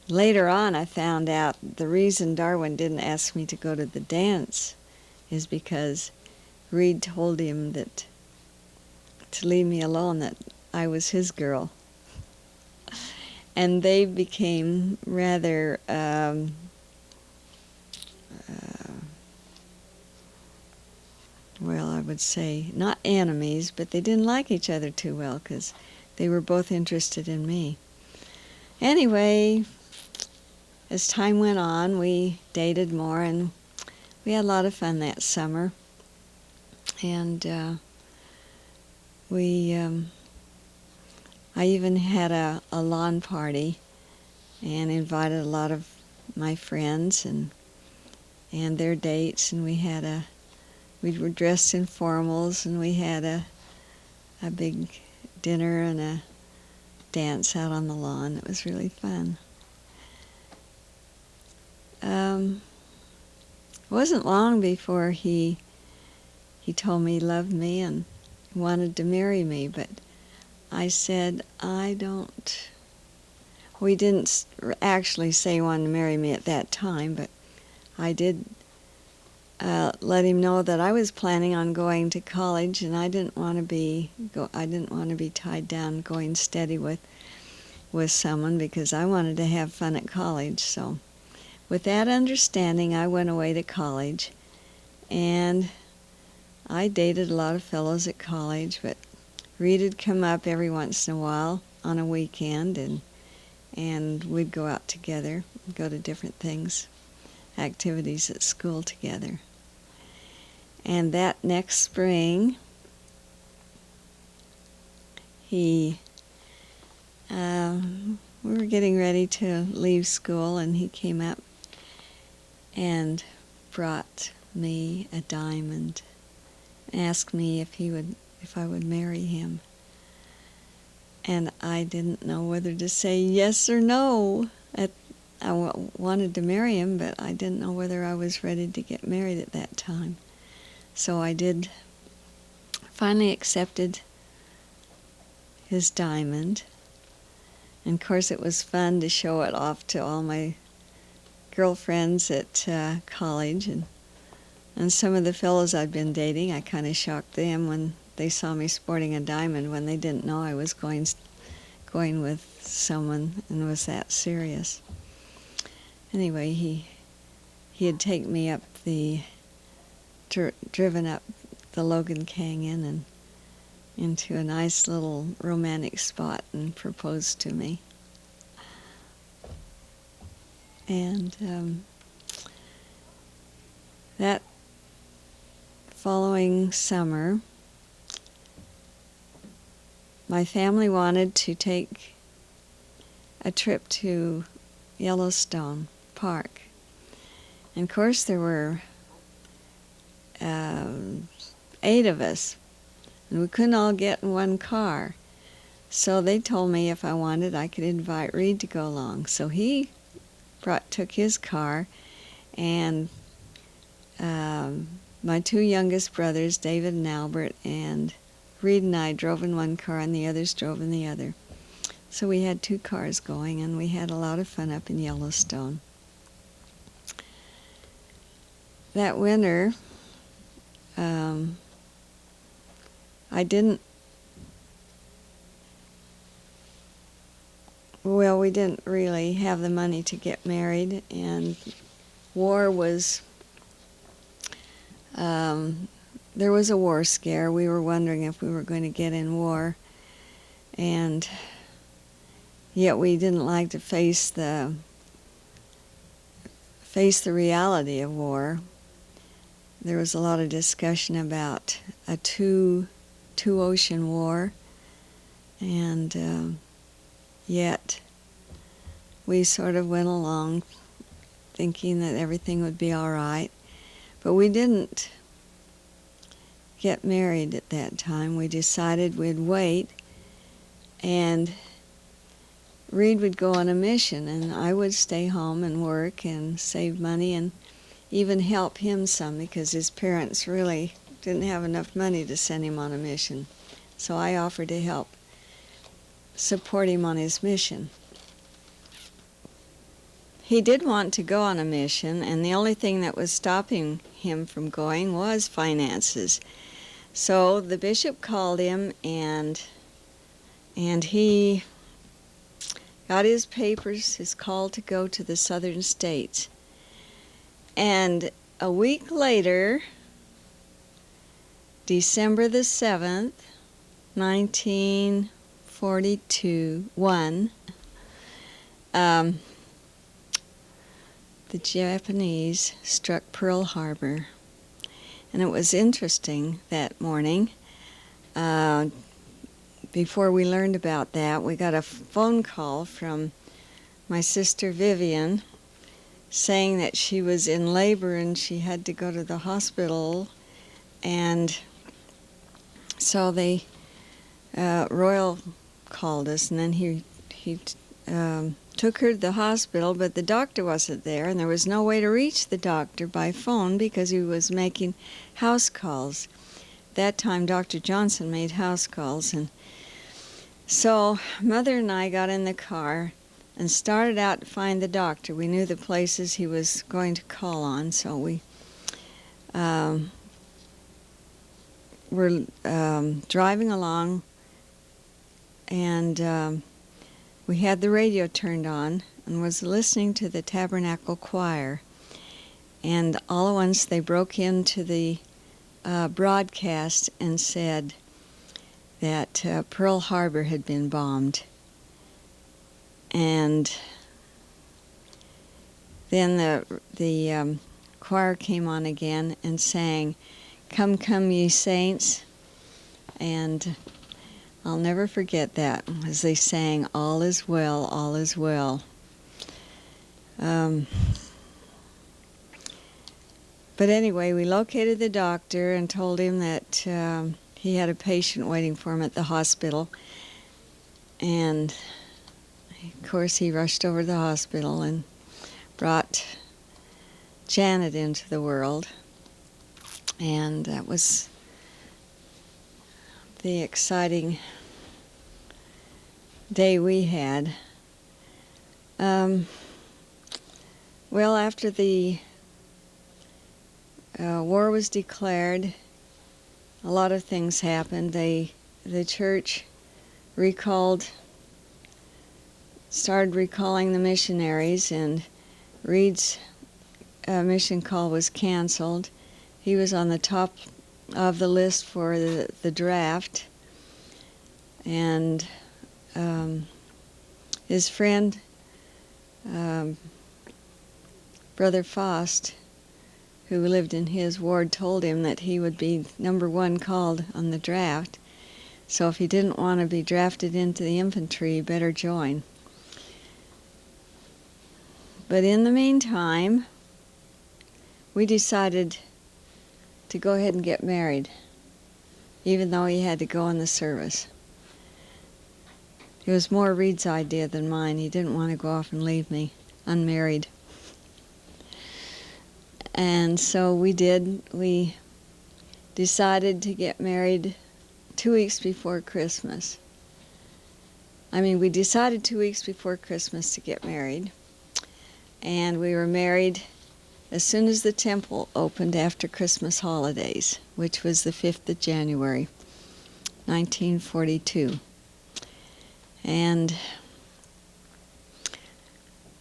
Later on, I found out the reason Darwin didn't ask me to go to the dance is because Reed told him that to leave me alone, that I was his girl. And they became rather well, I would say not enemies, but they didn't like each other too well because they were both interested in me. Anyway, as time went on, we dated more, and we had a lot of fun that summer. And I even had a lawn party and invited a lot of my friends and their dates, and we were dressed in formals, and we had a big dinner and a dance out on the lawn. It was really fun. It wasn't long before he told me he loved me and wanted to marry me, but I said, we didn't actually say he wanted to marry me at that time, but I did let him know that I was planning on going to college, and I didn't want to be tied down going steady with someone, because I wanted to have fun at college. So with that understanding, I went away to college, and I dated a lot of fellows at college, but Reed would come up every once in a while on a weekend, and we'd go out together, go to different things, activities at school together. And that next spring, we were getting ready to leave school, and he came up and brought me a diamond, and asked me if I would marry him. And I didn't know whether to say yes or no. I wanted to marry him, but I didn't know whether I was ready to get married at that time. So I did finally accepted his diamond. And of course it was fun to show it off to all my girlfriends at college, and And some of the fellows I'd been dating, I kind of shocked them when they saw me sporting a diamond when they didn't know I was going with someone and was that serious. Anyway, he had taken me up driven up the Logan Canyon and into a nice little romantic spot and proposed to me. And that following summer, my family wanted to take a trip to Yellowstone Park. And of course there were 8 of us, and we couldn't all get in one car. So they told me if I wanted, I could invite Reed to go along. So he took his car, and my 2 youngest brothers, David and Albert, and Reed and I drove in one car, and the others drove in the other. So we had 2 cars going, and we had a lot of fun up in Yellowstone. That winter, we didn't really have the money to get married, and war was, there was a war scare. We were wondering if we were going to get in war, and yet we didn't like to face the reality of war. There was a lot of discussion about a two-ocean war, and yet we sort of went along thinking that everything would be all right. But we didn't get married at that time. We decided we'd wait, and Reed would go on a mission, and I would stay home and work and save money and even help him some, because his parents really didn't have enough money to send him on a mission. So I offered to help support him on his mission. He did want to go on a mission, and the only thing that was stopping him from going was finances. So the bishop called him, and he got his papers, his call to go to the southern states. And a week later, December the 7th, 1941, the Japanese struck Pearl Harbor. And it was interesting that morning. Before we learned about that, we got a phone call from my sister Vivian saying that she was in labor and she had to go to the hospital. And so Royal called us, and then he took her to the hospital, but the doctor wasn't there, and there was no way to reach the doctor by phone because he was making house calls. That time, Dr. Johnson made house calls, and so Mother and I got in the car and started out to find the doctor. We knew the places he was going to call on, so we were driving along, and we had the radio turned on and was listening to the Tabernacle Choir. And all at once they broke into the broadcast and said that Pearl Harbor had been bombed. And then the choir came on again and sang, "Come, come, ye saints." And I'll never forget that, as they sang, "All is well, all is well." But anyway, we located the doctor and told him that he had a patient waiting for him at the hospital. And of course, he rushed over to the hospital and brought Janet into the world. And that was the exciting day we had. Well, after the war was declared. A lot of things happened. The church started recalling the missionaries, and Reed's mission call was canceled. He was on the top of the list for the draft, and his friend, Brother Faust, who lived in his ward, told him that he would be number one called on the draft. So if he didn't want to be drafted into the infantry, he better join. But in the meantime, we decided to go ahead and get married, even though he had to go in the service. It was more Reed's idea than mine. He didn't want to go off and leave me unmarried. And so we did. We decided to get married 2 weeks before Christmas. We decided 2 weeks before Christmas to get married. And we were married as soon as the temple opened after Christmas holidays, which was the 5th of January, 1942. And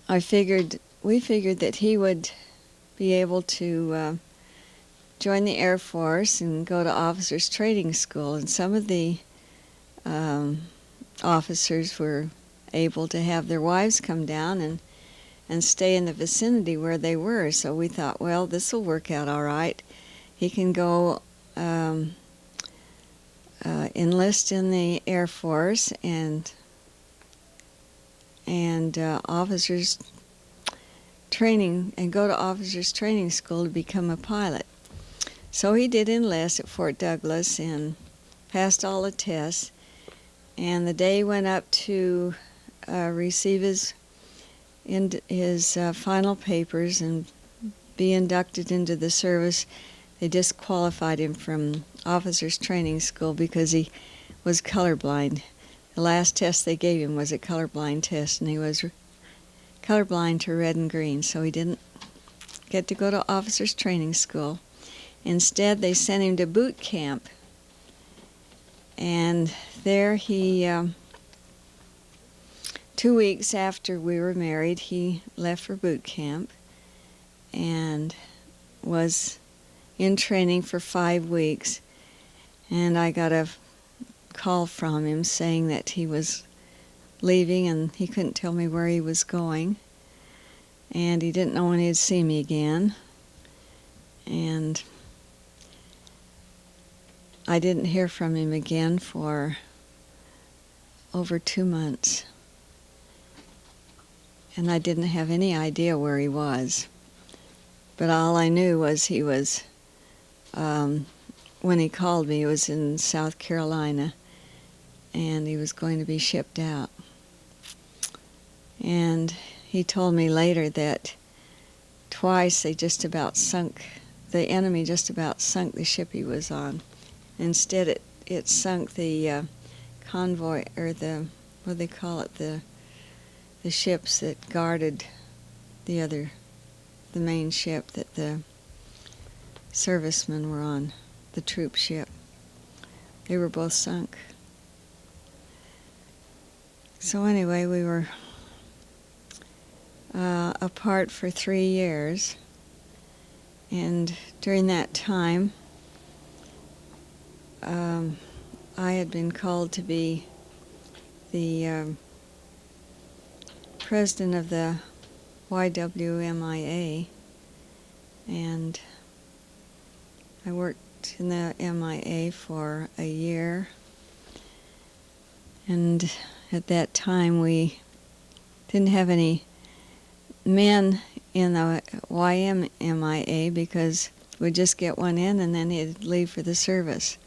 we figured that he would be able to join the Air Force and go to officers' training school. And some of the officers were able to have their wives come down and stay in the vicinity where they were. So we thought, well, this will work out all right. He can go enlist in the Air Force and officers training, and go to officers training school to become a pilot. So he did enlist at Fort Douglas and passed all the tests. And the day he went up to receive his final papers and be inducted into the service, they disqualified him from officers training school because he was colorblind. The last test they gave him was a colorblind test, and he was colorblind to red and green, so he didn't get to go to officers training school. Instead, they sent him to boot camp, and there he 2 weeks after we were married, he left for boot camp and was in training for 5 weeks. And I got a call from him saying that he was leaving and he couldn't tell me where he was going. And he didn't know when he'd see me again. And I didn't hear from him again for over 2 months. And I didn't have any idea where he was. But all I knew was he was, when he called me, he was in South Carolina, and he was going to be shipped out. And he told me later that twice the enemy just about sunk the ship he was on. Instead, it sunk the convoy, or the ships that guarded the main ship that the servicemen were on, the troop ship. They were both sunk. So anyway, we were apart for 3 years, and during that time, I had been called to be the president of the YWMIA, and I worked in the MIA for a year. And at that time, we didn't have any men in the YMMIA because we'd just get one in and then he'd leave for the service.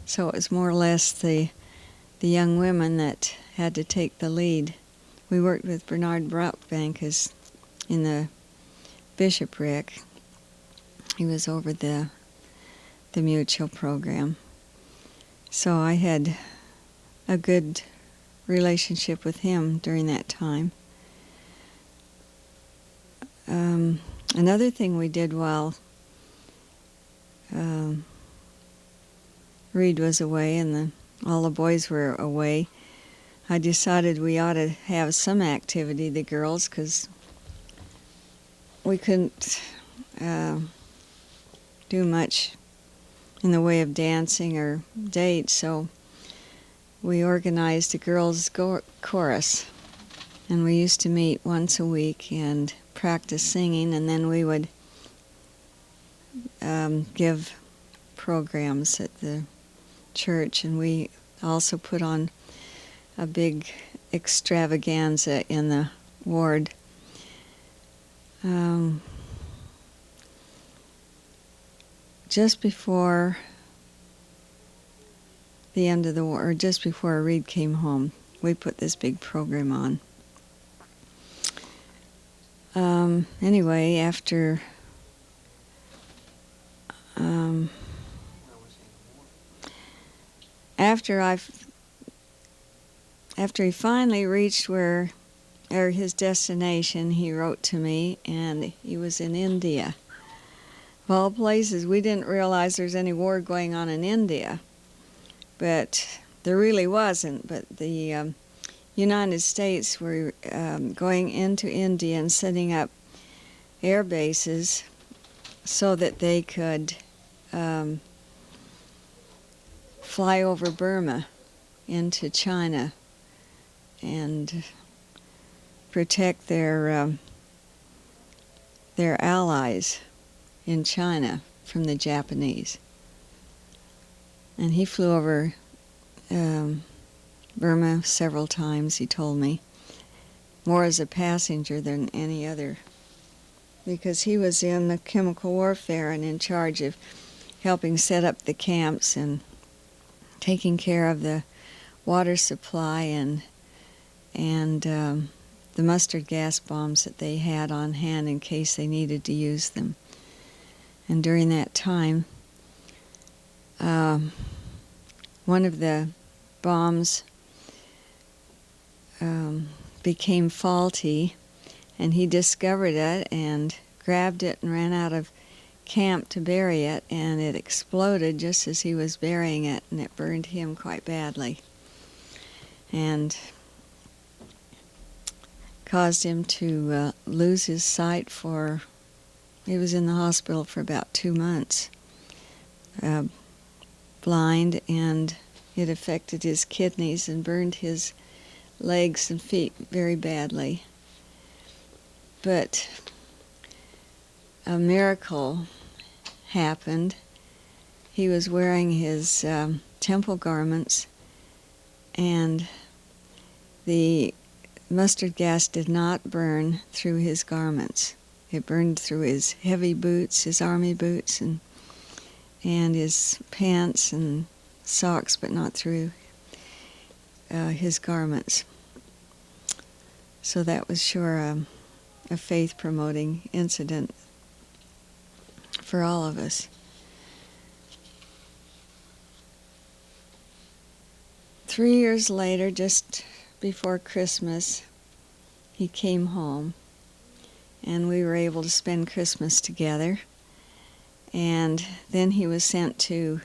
So it was more or less the young women that had to take the lead. We worked with Bernard Brockbank in the bishopric. He was over the mutual program. So I had a good relationship with him during that time. Another thing we did while Reed was away and all the boys were away, I decided we ought to have some activity, the girls, because we couldn't do much in the way of dancing or dates, so we organized a girls' chorus. And we used to meet once a week and practice singing, and then we would give programs at the church, and we also put on a big extravaganza in the ward. Just before the end of the war, or just before Reed came home, we put this big program on. Anyway, after he finally reached his destination, he wrote to me, and he was in India. Of all places, we didn't realize there's any war going on in India, but there really wasn't. But the United States were going into India and setting up air bases so that they could fly over Burma into China and protect their allies in China from the Japanese. And he flew over Burma several times, he told me, more as a passenger than any other, because he was in the chemical warfare and in charge of helping set up the camps and taking care of the water supply and the mustard gas bombs that they had on hand in case they needed to use them. And during that time, one of the bombs became faulty, and he discovered it and grabbed it and ran out of camp to bury it, and it exploded just as he was burying it, and it burned him quite badly and caused him to lose his sight he was in the hospital for about 2 months, blind, and it affected his kidneys and burned his legs and feet very badly. But a miracle happened. He was wearing his temple garments, and the mustard gas did not burn through his garments. It burned through his heavy boots, his army boots, and his pants and socks, but not through his garments. So that was sure a faith-promoting incident for all of us. Three years later, just before Christmas, he came home, and we were able to spend Christmas together. And then he was sent to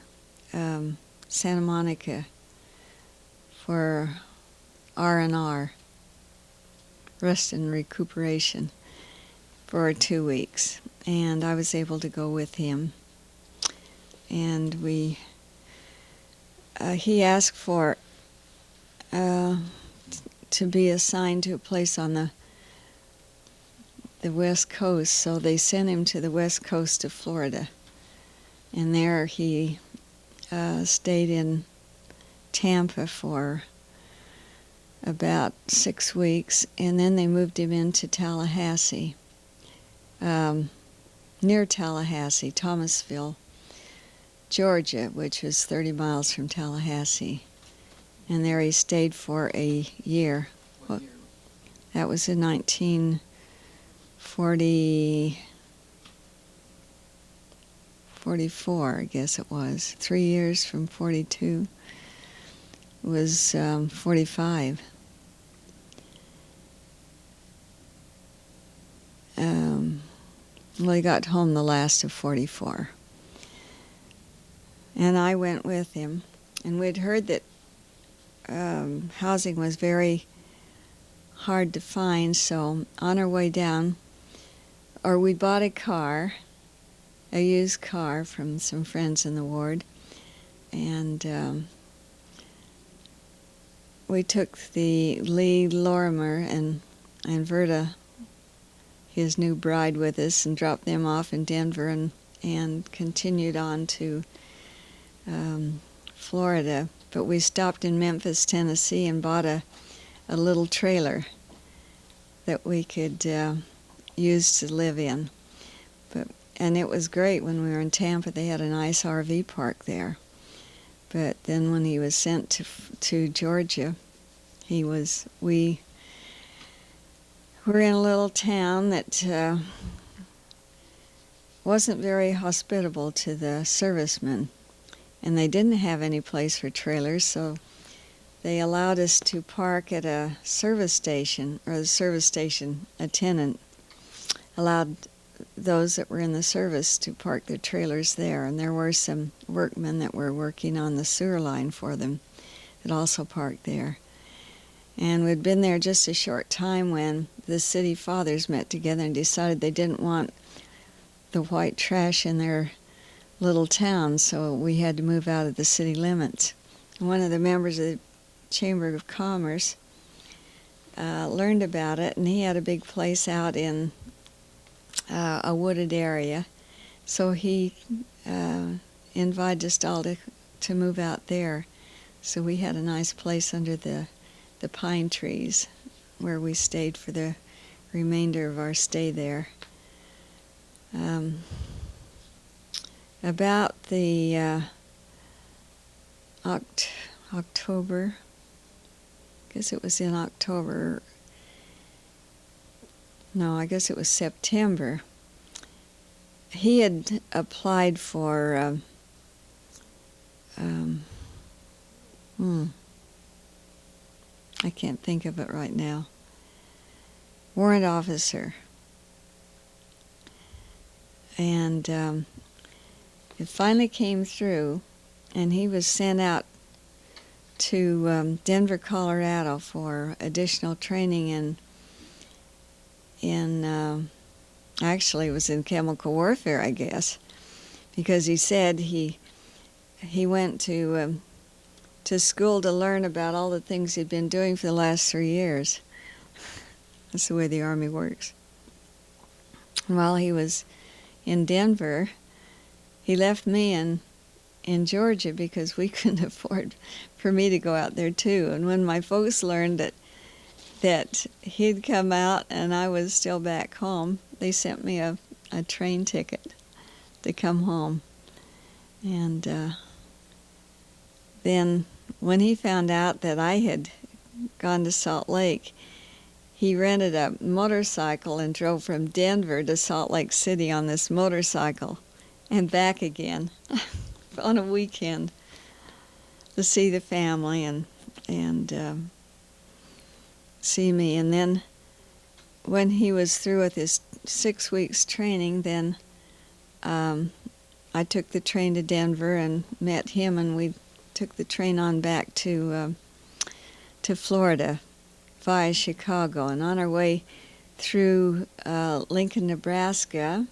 Santa Monica for R&R, rest and recuperation, for 2 weeks. And I was able to go with him. And he asked for to be assigned to a place on the West Coast, so they sent him to the West Coast of Florida. And there he stayed in Tampa for about 6 weeks, and then they moved him into Tallahassee, near Tallahassee, Thomasville, Georgia, which was 30 miles from Tallahassee. And there he stayed for a year. What year? That was in 1944, I guess it was. 3 years from 42 was 45. Well, he got home the last of 44. and I went with him. And we'd heard that housing was very hard to find, so on our way down, or we bought a used car from some friends in the ward, and we took the Lee Lorimer and Verta, his new bride, with us, and dropped them off in Denver, and continued on to Florida. But we stopped in Memphis, Tennessee, and bought a little trailer that we could use to live in. And it was great when we were in Tampa. They had a nice RV park there. But then when he was sent to Georgia, we were in a little town that wasn't very hospitable to the servicemen, and they didn't have any place for trailers, so they allowed us to park at a service station, or the service station attendant allowed those that were in the service to park their trailers there, and there were some workmen that were working on the sewer line for them that also parked there. And we'd been there just a short time when the city fathers met together and decided they didn't want the white trash in their little town, so we had to move out of the city limits. One of the members of the Chamber of Commerce learned about it, and he had a big place out in a wooded area, so he invited us all to move out there. So we had a nice place under the pine trees where we stayed for the remainder of our stay there. About the October, I guess it was in October, no, I guess it was September, he had applied for I can't think of it right now. Warrant officer. And it finally came through, and he was sent out to Denver, Colorado for additional training in actually it was in chemical warfare, I guess, because he said he went to school to learn about all the things he'd been doing for the last 3 years. That's the way the Army works. While he was in Denver, he left me in Georgia because we couldn't afford for me to go out there too. And when my folks learned that he'd come out and I was still back home, they sent me a train ticket to come home. And then when he found out that I had gone to Salt Lake, he rented a motorcycle and drove from Denver to Salt Lake City on this motorcycle and back again on a weekend to see the family and see me. And then when he was through with his 6 weeks training, then I took the train to Denver and met him, and we took the train on back to Florida via Chicago. And on our way through Lincoln, Nebraska,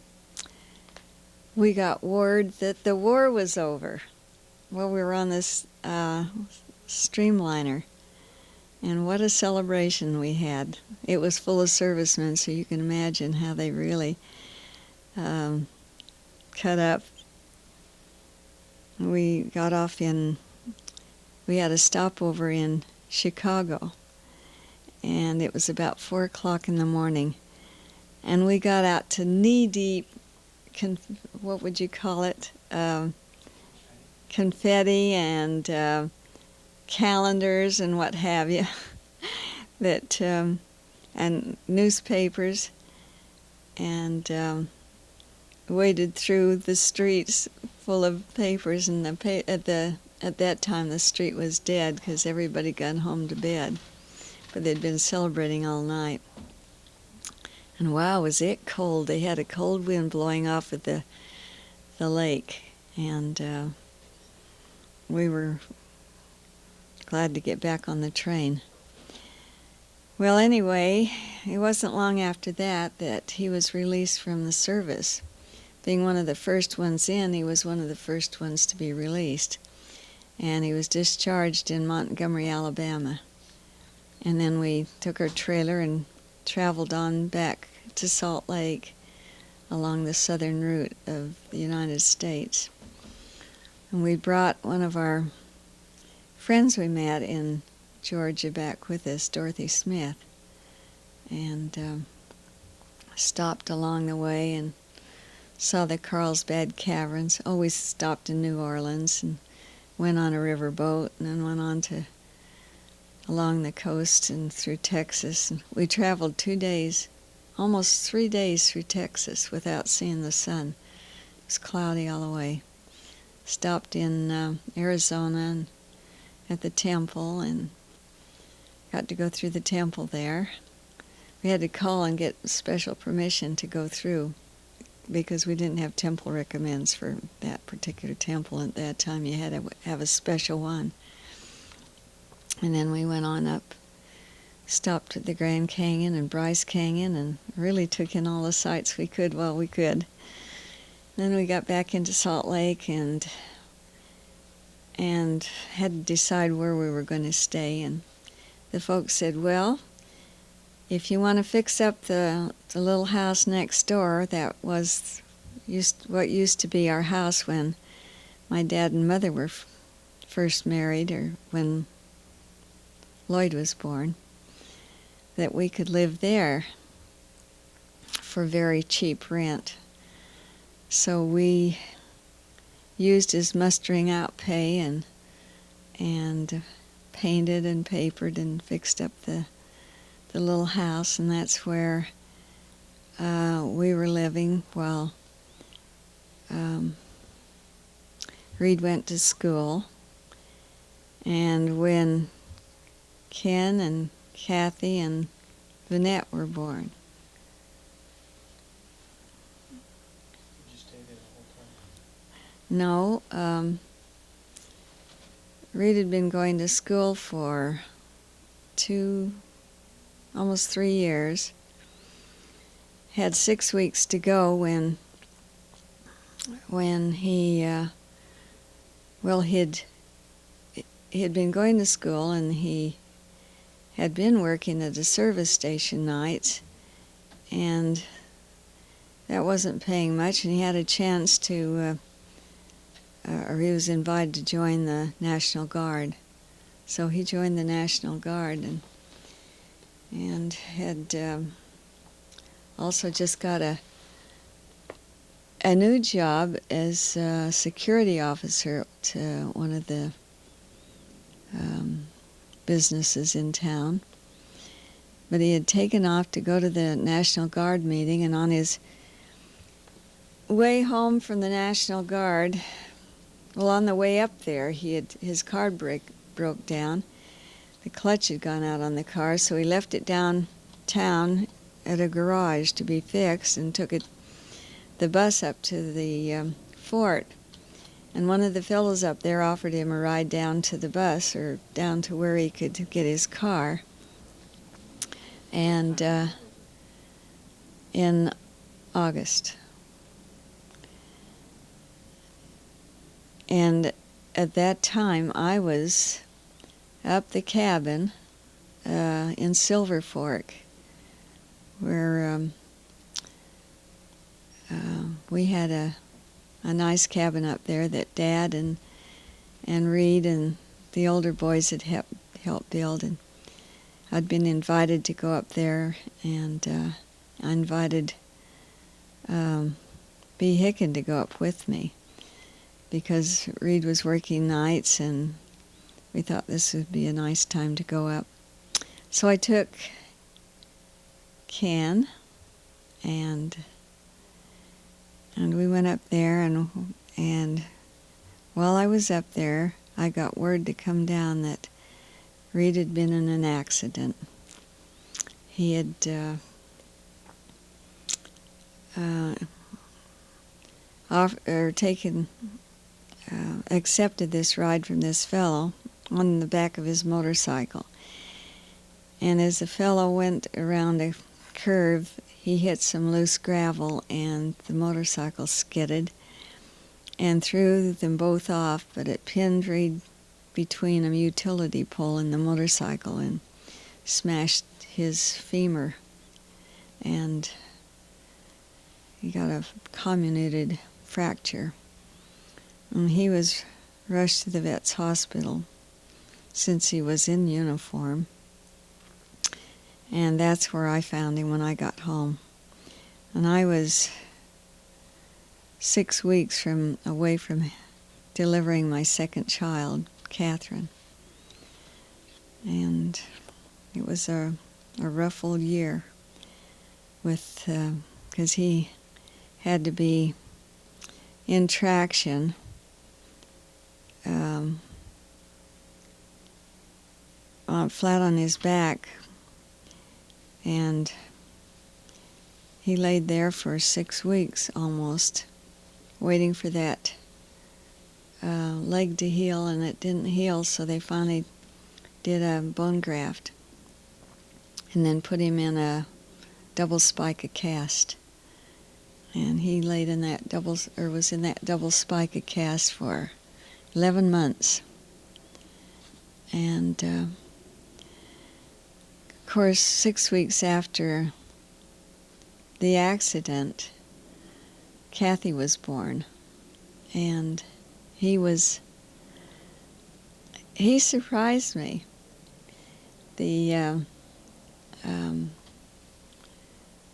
we got word that the war was over. Well, we were on this streamliner, and what a celebration we had. It was full of servicemen, so you can imagine how they really cut up. We got off we had a stopover in Chicago, and it was about 4 o'clock in the morning, and we got out to knee-deep, what would you call it, confetti and calendars and what have you, that and newspapers, and waded through the streets full of papers, and at that time the street was dead because everybody got home to bed, but they'd been celebrating all night. And wow, was it cold. They had a cold wind blowing off at the lake, and we were glad to get back on the train. Well, anyway, it wasn't long after that he was released from the service. Being one of the first ones in, he was one of the first ones to be released. And he was discharged in Montgomery, Alabama. And then we took our trailer and traveled on back to Salt Lake along the southern route of the United States. And we brought one of our friends we met in Georgia back with us, Dorothy Smith, and stopped along the way and saw the Carlsbad Caverns. Always stopped in New Orleans and went on a riverboat and then went on to along the coast and through Texas. And we traveled 2 days, almost 3 days through Texas without seeing the sun. It was cloudy all the way. Stopped in Arizona and at the temple and got to go through the temple there. We had to call and get special permission to go through because we didn't have temple recommends for that particular temple at that time. You had to have a special one. And then we went on up, stopped at the Grand Canyon and Bryce Canyon, and really took in all the sights we could while we could. Then we got back into Salt Lake and had to decide where we were going to stay. And the folks said, well, if you want to fix up the little house next door, that was what used to be our house when my dad and mother were first married, or when Lloyd was born, that we could live there for very cheap rent. So we used his mustering out pay and painted and papered and fixed up the little house, and that's where we were living while Reed went to school. And when Ken and Kathy and Vanette were born. Did you stay there the whole time? No, Reed had been going to school for almost 3 years. Had 6 weeks to go when he had been going to school, and he had been working at a service station nights, and that wasn't paying much, and he had a chance to, or he was invited to join the National Guard. So he joined the National Guard and had also just got a new job as a security officer to one of the businesses in town. But he had taken off to go to the National Guard meeting, and on his way home from the National Guard, well, on the way up there, his car broke down. The clutch had gone out on the car, so he left it downtown at a garage to be fixed and took the bus up to the fort. And one of the fellows up there offered him a ride down to the bus, or down to where he could get his car. And in August. And at that time, I was up the cabin in Silver Fork, where we had a nice cabin up there that Dad and Reed and the older boys had helped build. And I'd been invited to go up there, and I invited B. Hicken to go up with me, because Reed was working nights, and we thought this would be a nice time to go up. So I took Ken, and we went up there, and while I was up there, I got word to come down that Reed had been in an accident. He had taken accepted this ride from this fellow on the back of his motorcycle. And as the fellow went around a curve, he hit some loose gravel and the motorcycle skidded and threw them both off, but it pinned right between a utility pole and the motorcycle and smashed his femur, and he got a comminuted fracture. And he was rushed to the vet's hospital since he was in uniform, and that's where I found him when I got home. And I was 6 weeks away from delivering my second child, Catherine. And it was a rough old year because he had to be in traction flat on his back, and he laid there for 6 weeks almost, waiting for that leg to heal, and it didn't heal, so they finally did a bone graft and then put him in a double spica cast. And he laid in that was in that double spica cast for 11 months. And of course, 6 weeks after the accident, Kathy was born, and he surprised me. The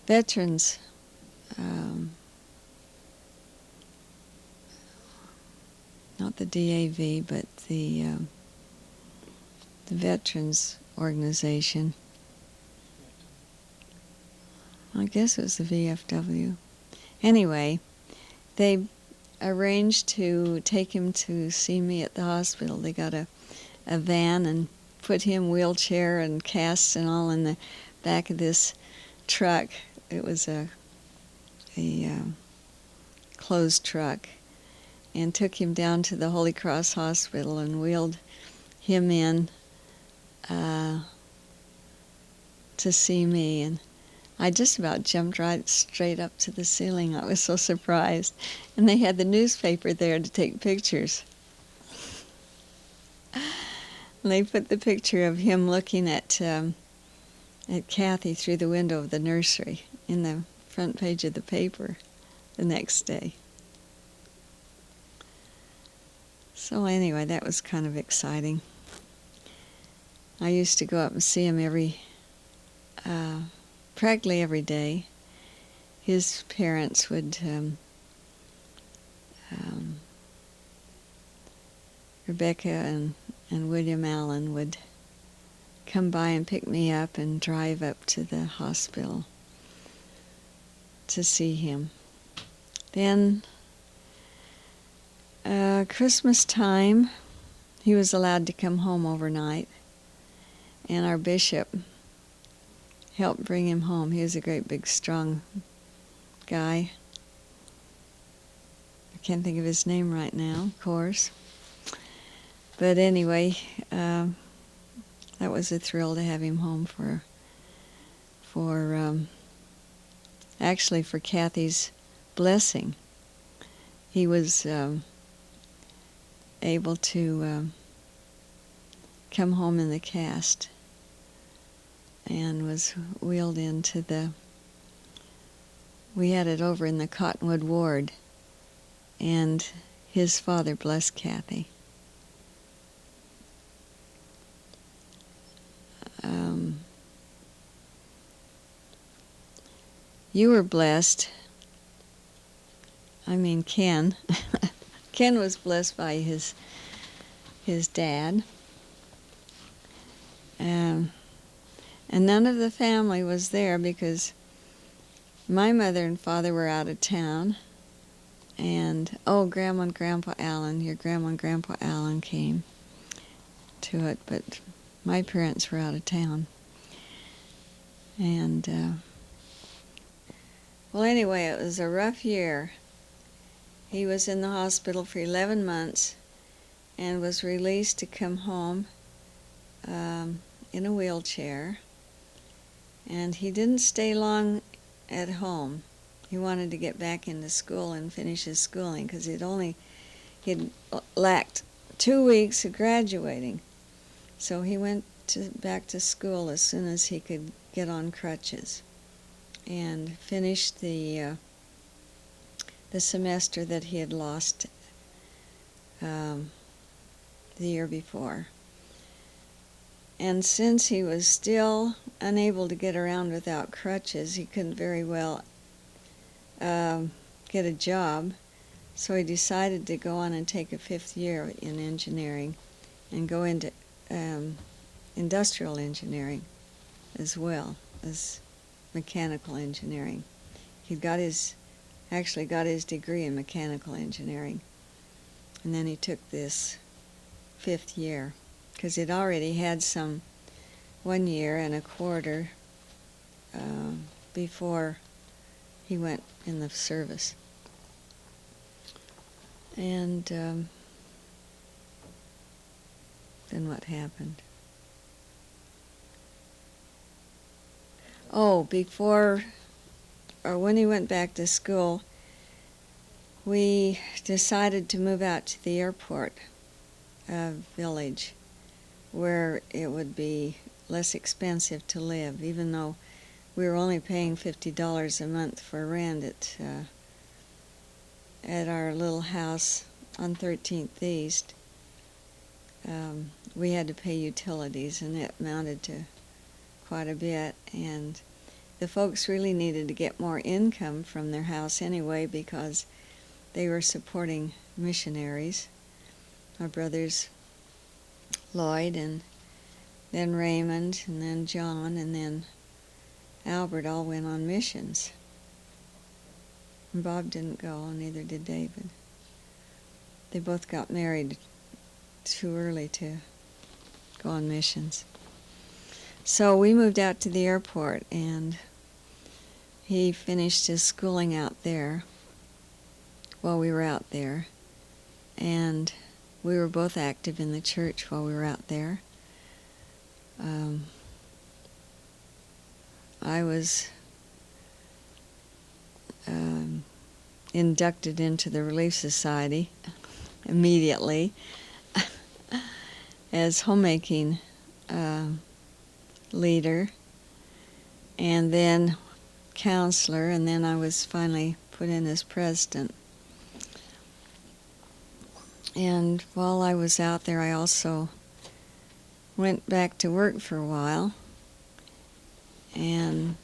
veterans not the DAV, but the veterans organization. I guess it was the VFW. Anyway, they arranged to take him to see me at the hospital. They got a van and put him wheelchair and casts and all in the back of this truck. It was a closed truck, and took him down to the Holy Cross Hospital and wheeled him in to see me. And I just about jumped right straight up to the ceiling. I was so surprised. And they had the newspaper there to take pictures. And they put the picture of him looking at Kathy through the window of the nursery in the front page of the paper the next day. So anyway, that was kind of exciting. I used to go up and see him practically every day. His parents would, Rebecca and William Allen would come by and pick me up and drive up to the hospital to see him. Then Christmas time, he was allowed to come home overnight, and our bishop helped bring him home. He was a great big strong guy. I can't think of his name right now, of course. But anyway, that was a thrill to have him home actually for Kathy's blessing. He was able to come home in the cast and was wheeled into we had it over in the Cottonwood ward, and his father blessed Kathy. You were blessed. I mean, Ken. Ken was blessed by his dad. And none of the family was there because my mother and father were out of town. And, Grandma and Grandpa Allen, your Grandma and Grandpa Allen came to it, but my parents were out of town. And, well, anyway, it was a rough year. He was in the hospital for 11 months and was released to come home in a wheelchair. And he didn't stay long at home. He wanted to get back into school and finish his schooling because he'd lacked 2 weeks of graduating. So he went back to school as soon as he could get on crutches and finished the semester that he had lost the year before. And since he was still unable to get around without crutches, he couldn't very well get a job. So he decided to go on and take a 5th year in engineering and go into industrial engineering as well as mechanical engineering. He actually got his degree in mechanical engineering. And then he took this 5th year because he'd already had some 1 year and a quarter before he went in the service. And then what happened? Oh, when he went back to school, we decided to move out to the airport village where it would be less expensive to live, even though we were only paying $50 a month for rent at our little house on 13th East. We had to pay utilities, and it amounted to quite a bit, and the folks really needed to get more income from their house anyway because they were supporting missionaries. My brothers Lloyd, and then Raymond, and then John, and then Albert all went on missions. And Bob didn't go, and neither did David. They both got married too early to go on missions. So we moved out to the airport, and he finished his schooling out there while we were out there. And we were both active in the church while we were out there. I was inducted into the Relief Society immediately as homemaking leader, and then counselor, and then I was finally put in as president. And while I was out there, I also went back to work for a while, and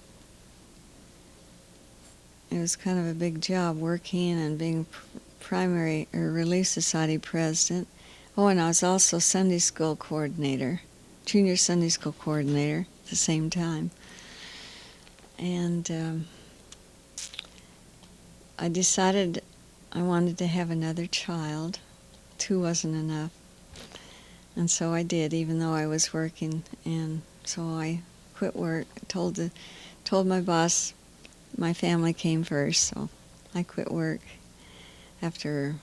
it was kind of a big job working and being primary or Relief Society president. Oh, and I was also Sunday school coordinator, junior Sunday school coordinator at the same time. And I decided I wanted to have another child. 2 wasn't enough. And so I did, even though I was working. And so I quit work, told my boss my family came first, so I quit work after,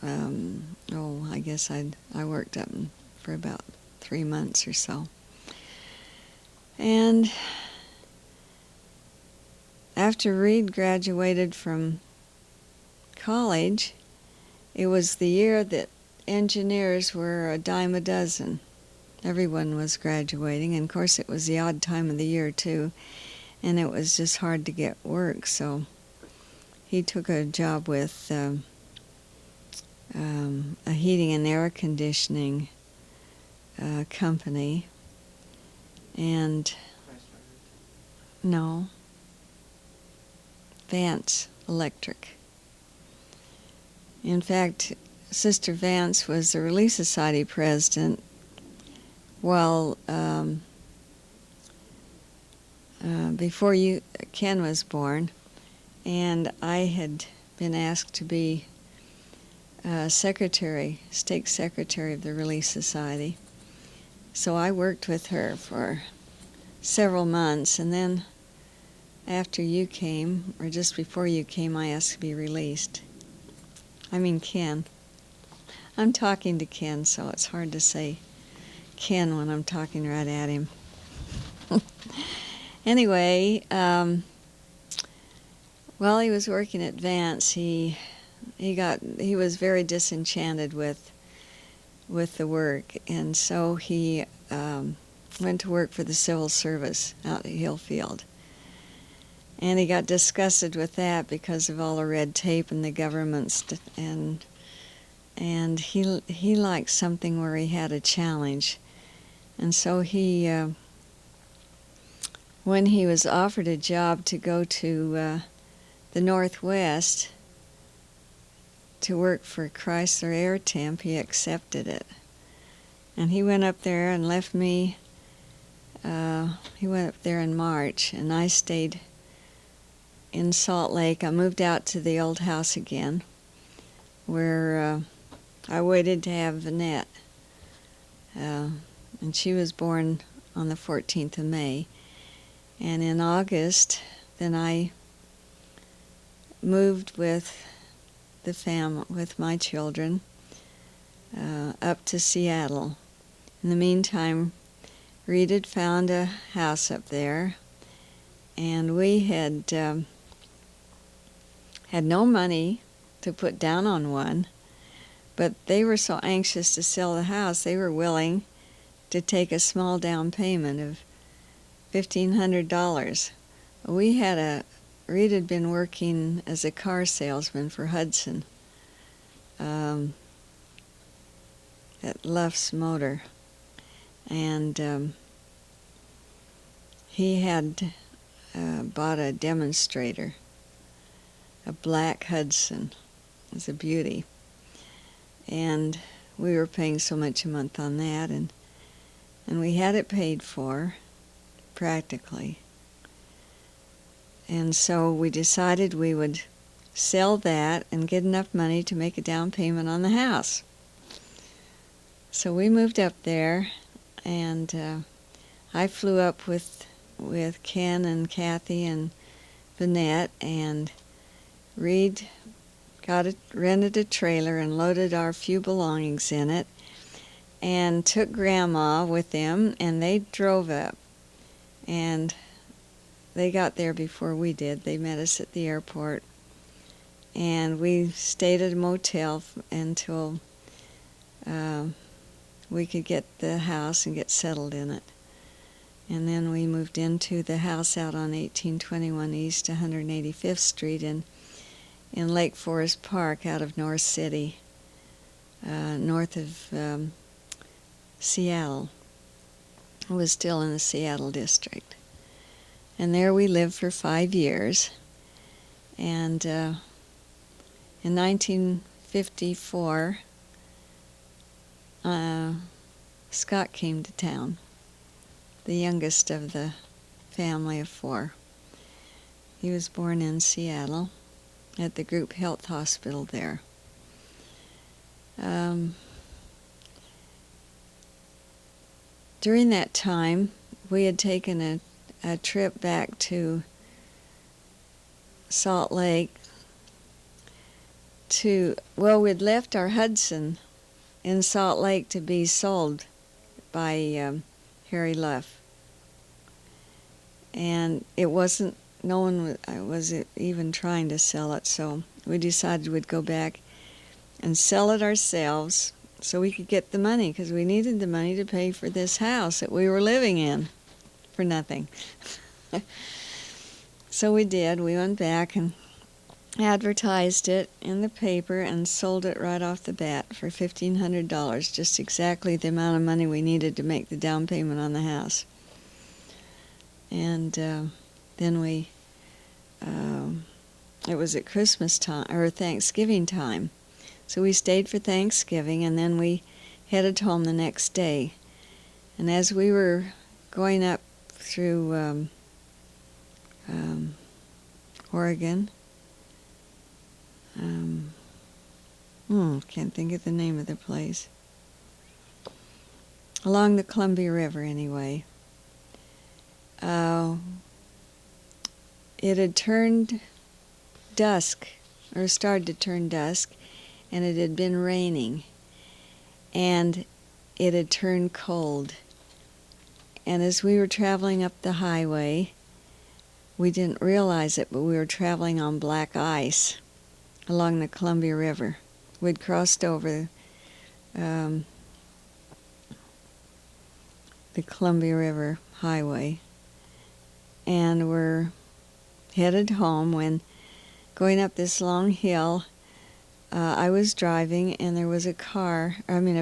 I guess I worked up for about 3 months or so. And after Reed graduated from college, it was the year that engineers were a dime a dozen. Everyone was graduating, and of course it was the odd time of the year too, and it was just hard to get work, so he took a job with a heating and air conditioning company, and no, Vance Electric. In fact, Sister Vance was the Relief Society president while before Ken was born, and I had been asked to be stake secretary of the Relief Society. So I worked with her for several months, and then after you came, or just before you came, I asked to be released. I mean Ken. I'm talking to Ken, so it's hard to say Ken when I'm talking right at him. Anyway, while he was working at Vance, he was very disenchanted with the work, and so he went to work for the civil service out at Hillfield. And he got disgusted with that because of all the red tape and the government, and he liked something where he had a challenge. And so he, when he was offered a job to go to the Northwest to work for Chrysler Air Temp, he accepted it. And he went up there and left me. He went up there in March, and I stayed in Salt Lake. I moved out to the old house again, where I waited to have Vanette. And she was born on the 14th of May. And in August, then I moved with with my children, up to Seattle. In the meantime, Reed had found a house up there, and we had no money to put down on one, but they were so anxious to sell the house, they were willing to take a small down payment of $1,500. Reed had been working as a car salesman for Hudson at Luff's Motor, and he had bought a demonstrator, a black Hudson. It was a beauty, and we were paying so much a month on that, and we had it paid for practically. And so we decided we would sell that and get enough money to make a down payment on the house. So we moved up there, and I flew up with Ken and Kathy and Vanette, and Reed rented a trailer and loaded our few belongings in it, and took Grandma with them, and they drove up. And they got there before we did. They met us at the airport, and we stayed at a motel until we could get the house and get settled in it. And then we moved into the house out on 1821 East 185th Street in Lake Forest Park out of North City, north of Seattle. It was still in the Seattle district. And there we lived for 5 years. And in 1954, Scott came to town, the youngest of the family of 4. He was born in Seattle at the group health hospital there. During that time, we had taken a trip back to Salt Lake we'd left our Hudson in Salt Lake to be sold by Harry Luff. And it wasn't, no one was even trying to sell it, so we decided we'd go back and sell it ourselves so we could get the money, because we needed the money to pay for this house that we were living in for nothing. So we did. We went back and advertised it in the paper and sold it right off the bat for $1,500, just exactly the amount of money we needed to make the down payment on the house. And then it was at Christmas time, or Thanksgiving time. So we stayed for Thanksgiving, and then we headed home the next day. And as we were going up through Oregon, can't think of the name of the place. Along the Columbia River, anyway. it had turned dusk, or started to turn dusk, and it had been raining, and it had turned cold. And as we were traveling up the highway, we didn't realize it, but we were traveling on black ice along the Columbia River. We'd crossed over the Columbia River Highway, and we're headed home when, going up this long hill, I was driving, and there was a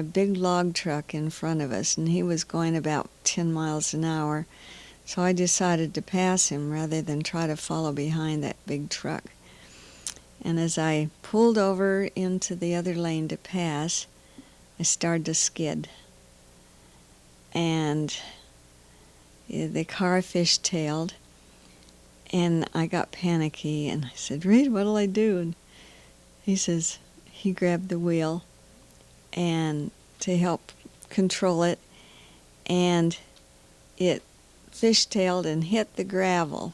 big log truck in front of us, and he was going about 10 miles an hour. So I decided to pass him rather than try to follow behind that big truck. And as I pulled over into the other lane to pass, I started to skid. And the car fishtailed, and I got panicky, and I said, "Reed, what'll I do?" And he grabbed the wheel and to help control it, and it fishtailed and hit the gravel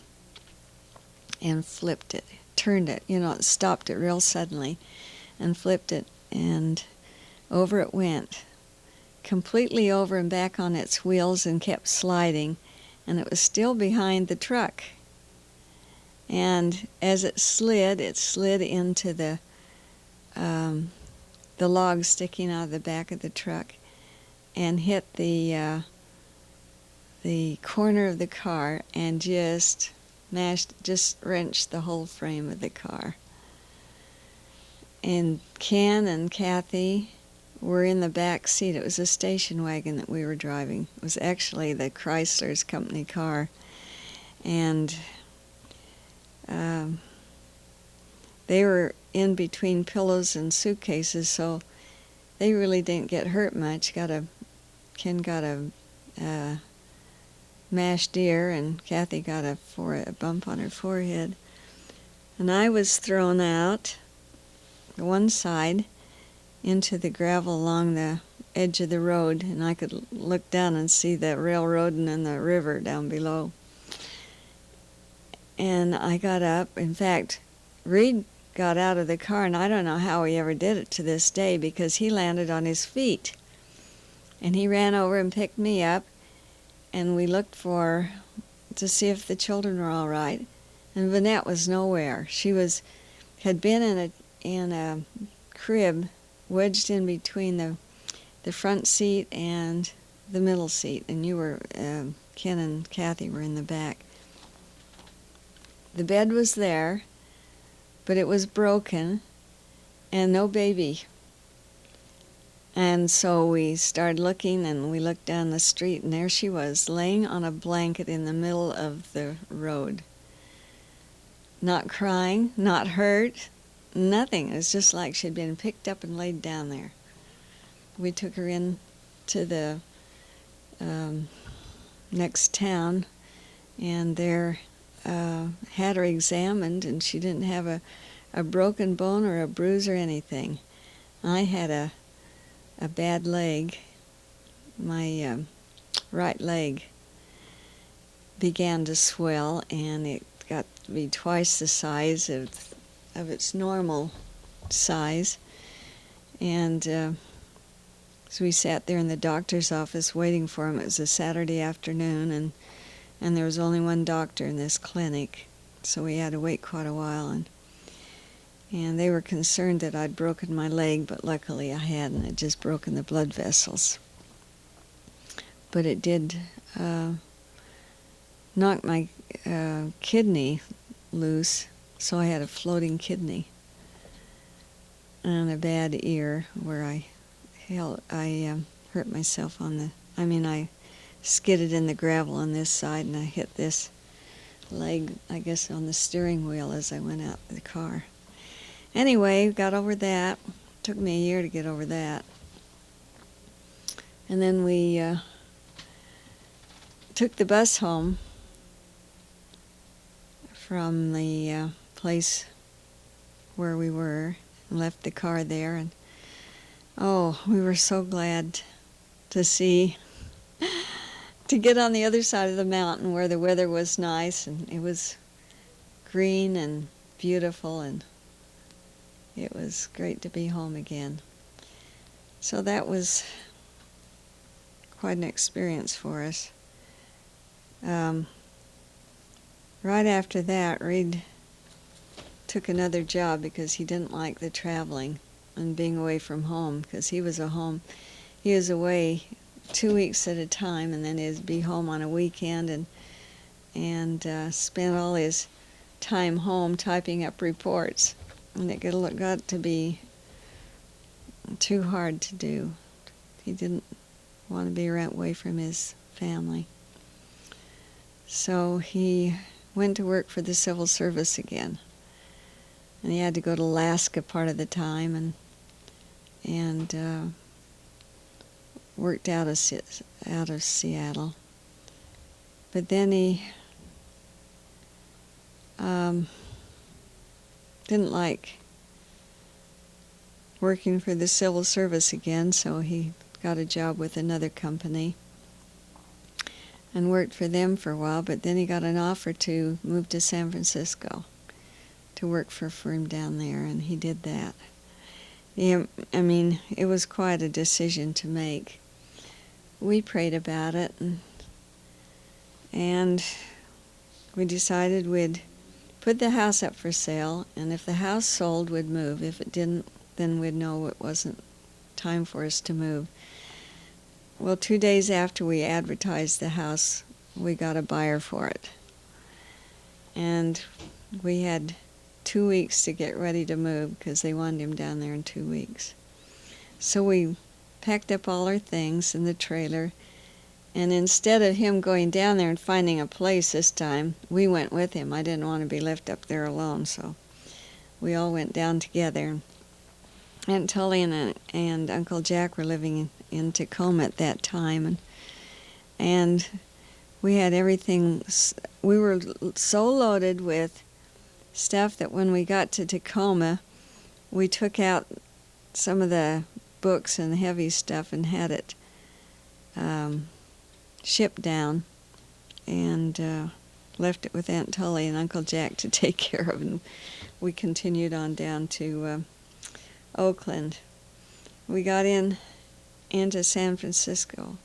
and flipped it, turned it, it stopped it real suddenly and flipped it, and over it went, completely over and back on its wheels, and kept sliding, and it was still behind the truck. And as it slid into the log sticking out of the back of the truck and hit the corner of the car and just wrenched the whole frame of the car. And Ken and Kathy were in the back seat. It was a station wagon that we were driving. It was actually the Chrysler's company car. And they were in between pillows and suitcases, so they really didn't get hurt much. Ken got a mashed ear, and Kathy got a bump on her forehead. And I was thrown out one side into the gravel along the edge of the road, and I could look down and see the railroad and then the river down below. And I got up. In fact, Reed got out of the car, and I don't know how he ever did it to this day, because he landed on his feet. And he ran over and picked me up, and we looked to see if the children were all right. And Vanette was nowhere. She had been in a crib wedged in between the front seat and the middle seat, and Ken and Kathy were in the back. The bed was there, but it was broken, and no baby. And so we started looking, and we looked down the street, and there she was, laying on a blanket in the middle of the road. Not crying, not hurt, nothing. It was just like she'd been picked up and laid down there. We took her in to the next town, and there had her examined, and she didn't have a broken bone or a bruise or anything. I had a bad leg. My right leg began to swell, and it got to be twice the size of its normal size. And so we sat there in the doctor's office waiting for him. It was a Saturday afternoon, and there was only one doctor in this clinic, so we had to wait quite a while. And they were concerned that I'd broken my leg, but luckily I hadn't. I'd just broken the blood vessels. But it did knock my kidney loose, so I had a floating kidney and a bad ear where I hurt myself I skidded in the gravel on this side, and I hit this leg, I guess, on the steering wheel as I went out of the car. Anyway, got over that. Took me a year to get over that. And then we took the bus home from the place where we were, and left the car there. And we were so glad to get on the other side of the mountain where the weather was nice, and it was green and beautiful, and it was great to be home again. So that was quite an experience for us. Right after that, Reed took another job because he didn't like the traveling and being away from home, because he was away 2 weeks at a time, and then he'd be home on a weekend and spent all his time home typing up reports, and it got to be too hard to do. He didn't want to be away from his family. So he went to work for the civil service again, and he had to go to Alaska part of the time, and worked out of Seattle. But then he didn't like working for the civil service again, so he got a job with another company and worked for them for a while. But then he got an offer to move to San Francisco to work for a firm down there, and he did that. Yeah, I mean, it was quite a decision to make. We prayed about it, and we decided we'd put the house up for sale, and if the house sold, we'd move. If it didn't, then we'd know it wasn't time for us to move. Well, 2 days after we advertised the house, we got a buyer for it. And we had 2 weeks to get ready to move because they wanted him down there in 2 weeks. So we packed up all our things in the trailer, and instead of him going down there and finding a place this time, we went with him. I didn't want to be left up there alone, so we all went down together. Aunt Tully and Uncle Jack were living in Tacoma at that time, and we had everything. We were so loaded with stuff that when we got to Tacoma, we took out some of the books and heavy stuff and had it shipped down, and left it with Aunt Tully and Uncle Jack to take care of, and we continued on down to Oakland. We got into San Francisco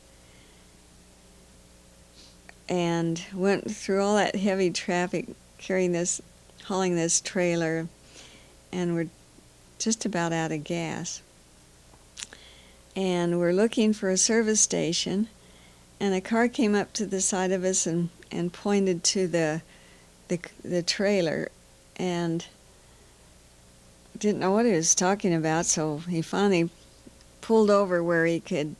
and went through all that heavy traffic hauling this trailer, and we're just about out of gas. And we're looking for a service station, and a car came up to the side of us and pointed to the trailer, and didn't know what he was talking about, so he finally pulled over where he could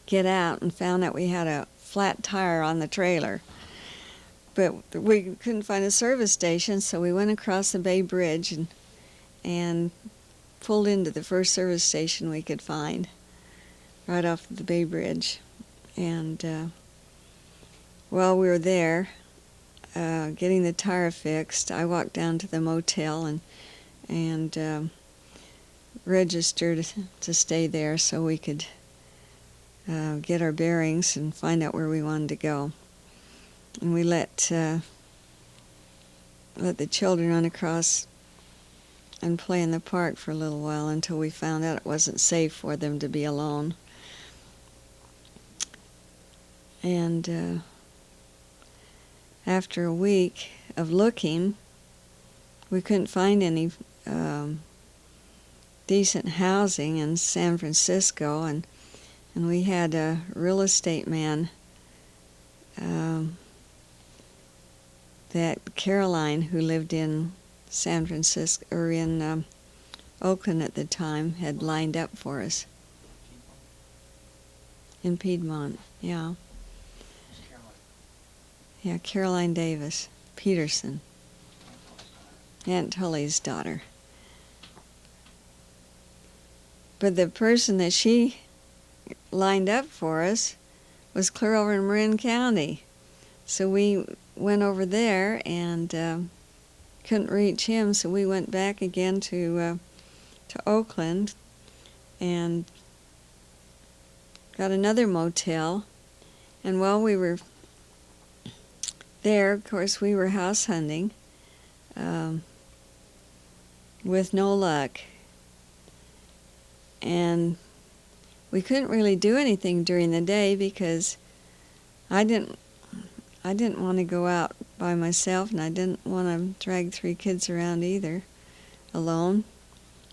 get out, and found out we had a flat tire on the trailer. But we couldn't find a service station, so we went across the Bay Bridge and pulled into the first service station we could find right off the Bay Bridge. And while we were there getting the tire fixed, I walked down to the motel and registered to stay there so we could get our bearings and find out where we wanted to go. And we let the children run across and play in the park for a little while until we found out it wasn't safe for them to be alone. And after a week of looking, we couldn't find any decent housing in San Francisco, and we had a real estate man that Caroline, who lived in San Francisco, or in Oakland at the time, had lined up for us. In Piedmont, yeah. Yeah, Caroline Davis Peterson, Aunt Tully's daughter. But the person that she lined up for us was clear over in Marin County. So we went over there and couldn't reach him, so we went back again to Oakland and got another motel. And while we were there, of course, we were house hunting with no luck. And we couldn't really do anything during the day because I didn't want to go out by myself, and I didn't want to drag 3 kids around either, alone,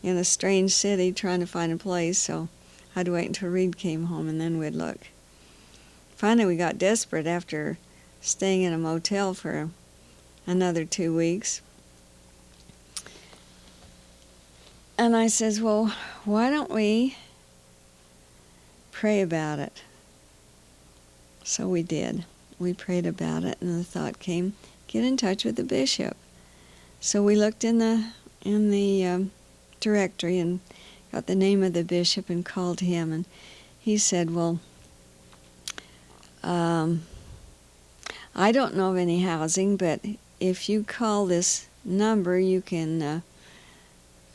in a strange city trying to find a place, so I'd wait until Reed came home and then we'd look. Finally, we got desperate after staying in a motel for another 2 weeks. And I says, well, why don't we pray about it? So we did. We prayed about it, and the thought came, get in touch with the bishop. So we looked in the directory and got the name of the bishop and called him, and he said, well, I don't know of any housing, but if you call this number, you can,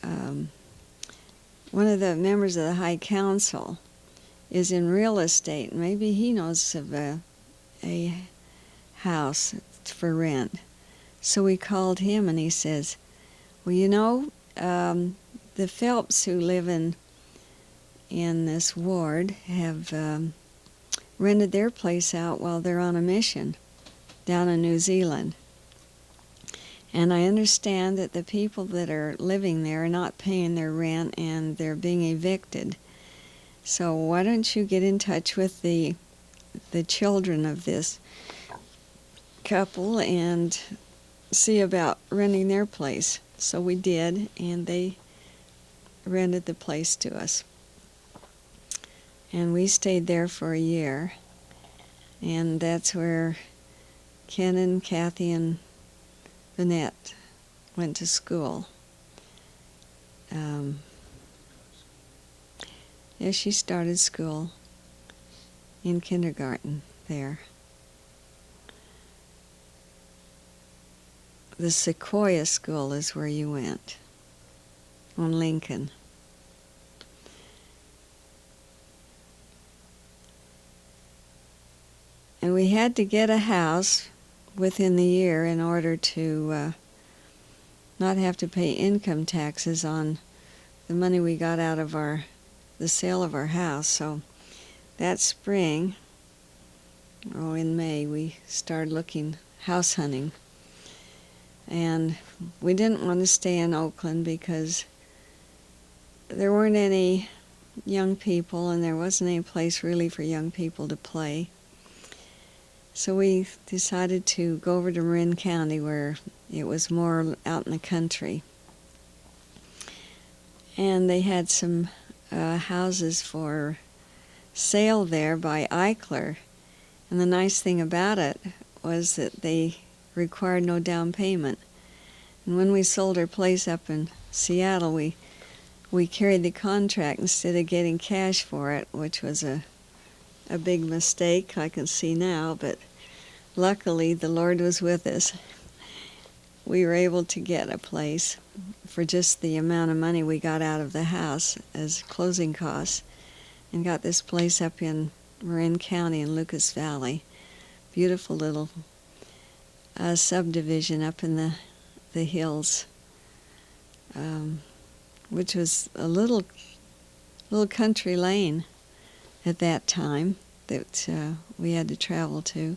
one of the members of the High Council is in real estate. Maybe he knows of a house for rent. So we called him, and he says, well, you know, the Phelps who live in this ward have rented their place out while they're on a mission down in New Zealand. And I understand that the people that are living there are not paying their rent and they're being evicted. So why don't you get in touch with the children of this couple and see about renting their place. So we did, and they rented the place to us. And we stayed there for a year, and that's where Ken and Kathy and Vanette went to school. Yeah, she started school in kindergarten there. The Sequoia School is where you went, on Lincoln. And we had to get a house within the year in order to not have to pay income taxes on the money we got out of the sale of our house. So that spring, in May, we started looking, house hunting. And we didn't want to stay in Oakland because there weren't any young people, and there wasn't any place really for young people to play. So we decided to go over to Marin County, where it was more out in the country. And they had some houses for sale there by Eichler. And the nice thing about it was that they required no down payment. And when we sold our place up in Seattle, we carried the contract instead of getting cash for it, which was a big mistake, I can see now, but luckily the Lord was with us. We were able to get a place for just the amount of money we got out of the house as closing costs, and got this place up in Marin County in Lucas Valley. Beautiful little subdivision up in the hills, which was a little country lane at that time that we had to travel to,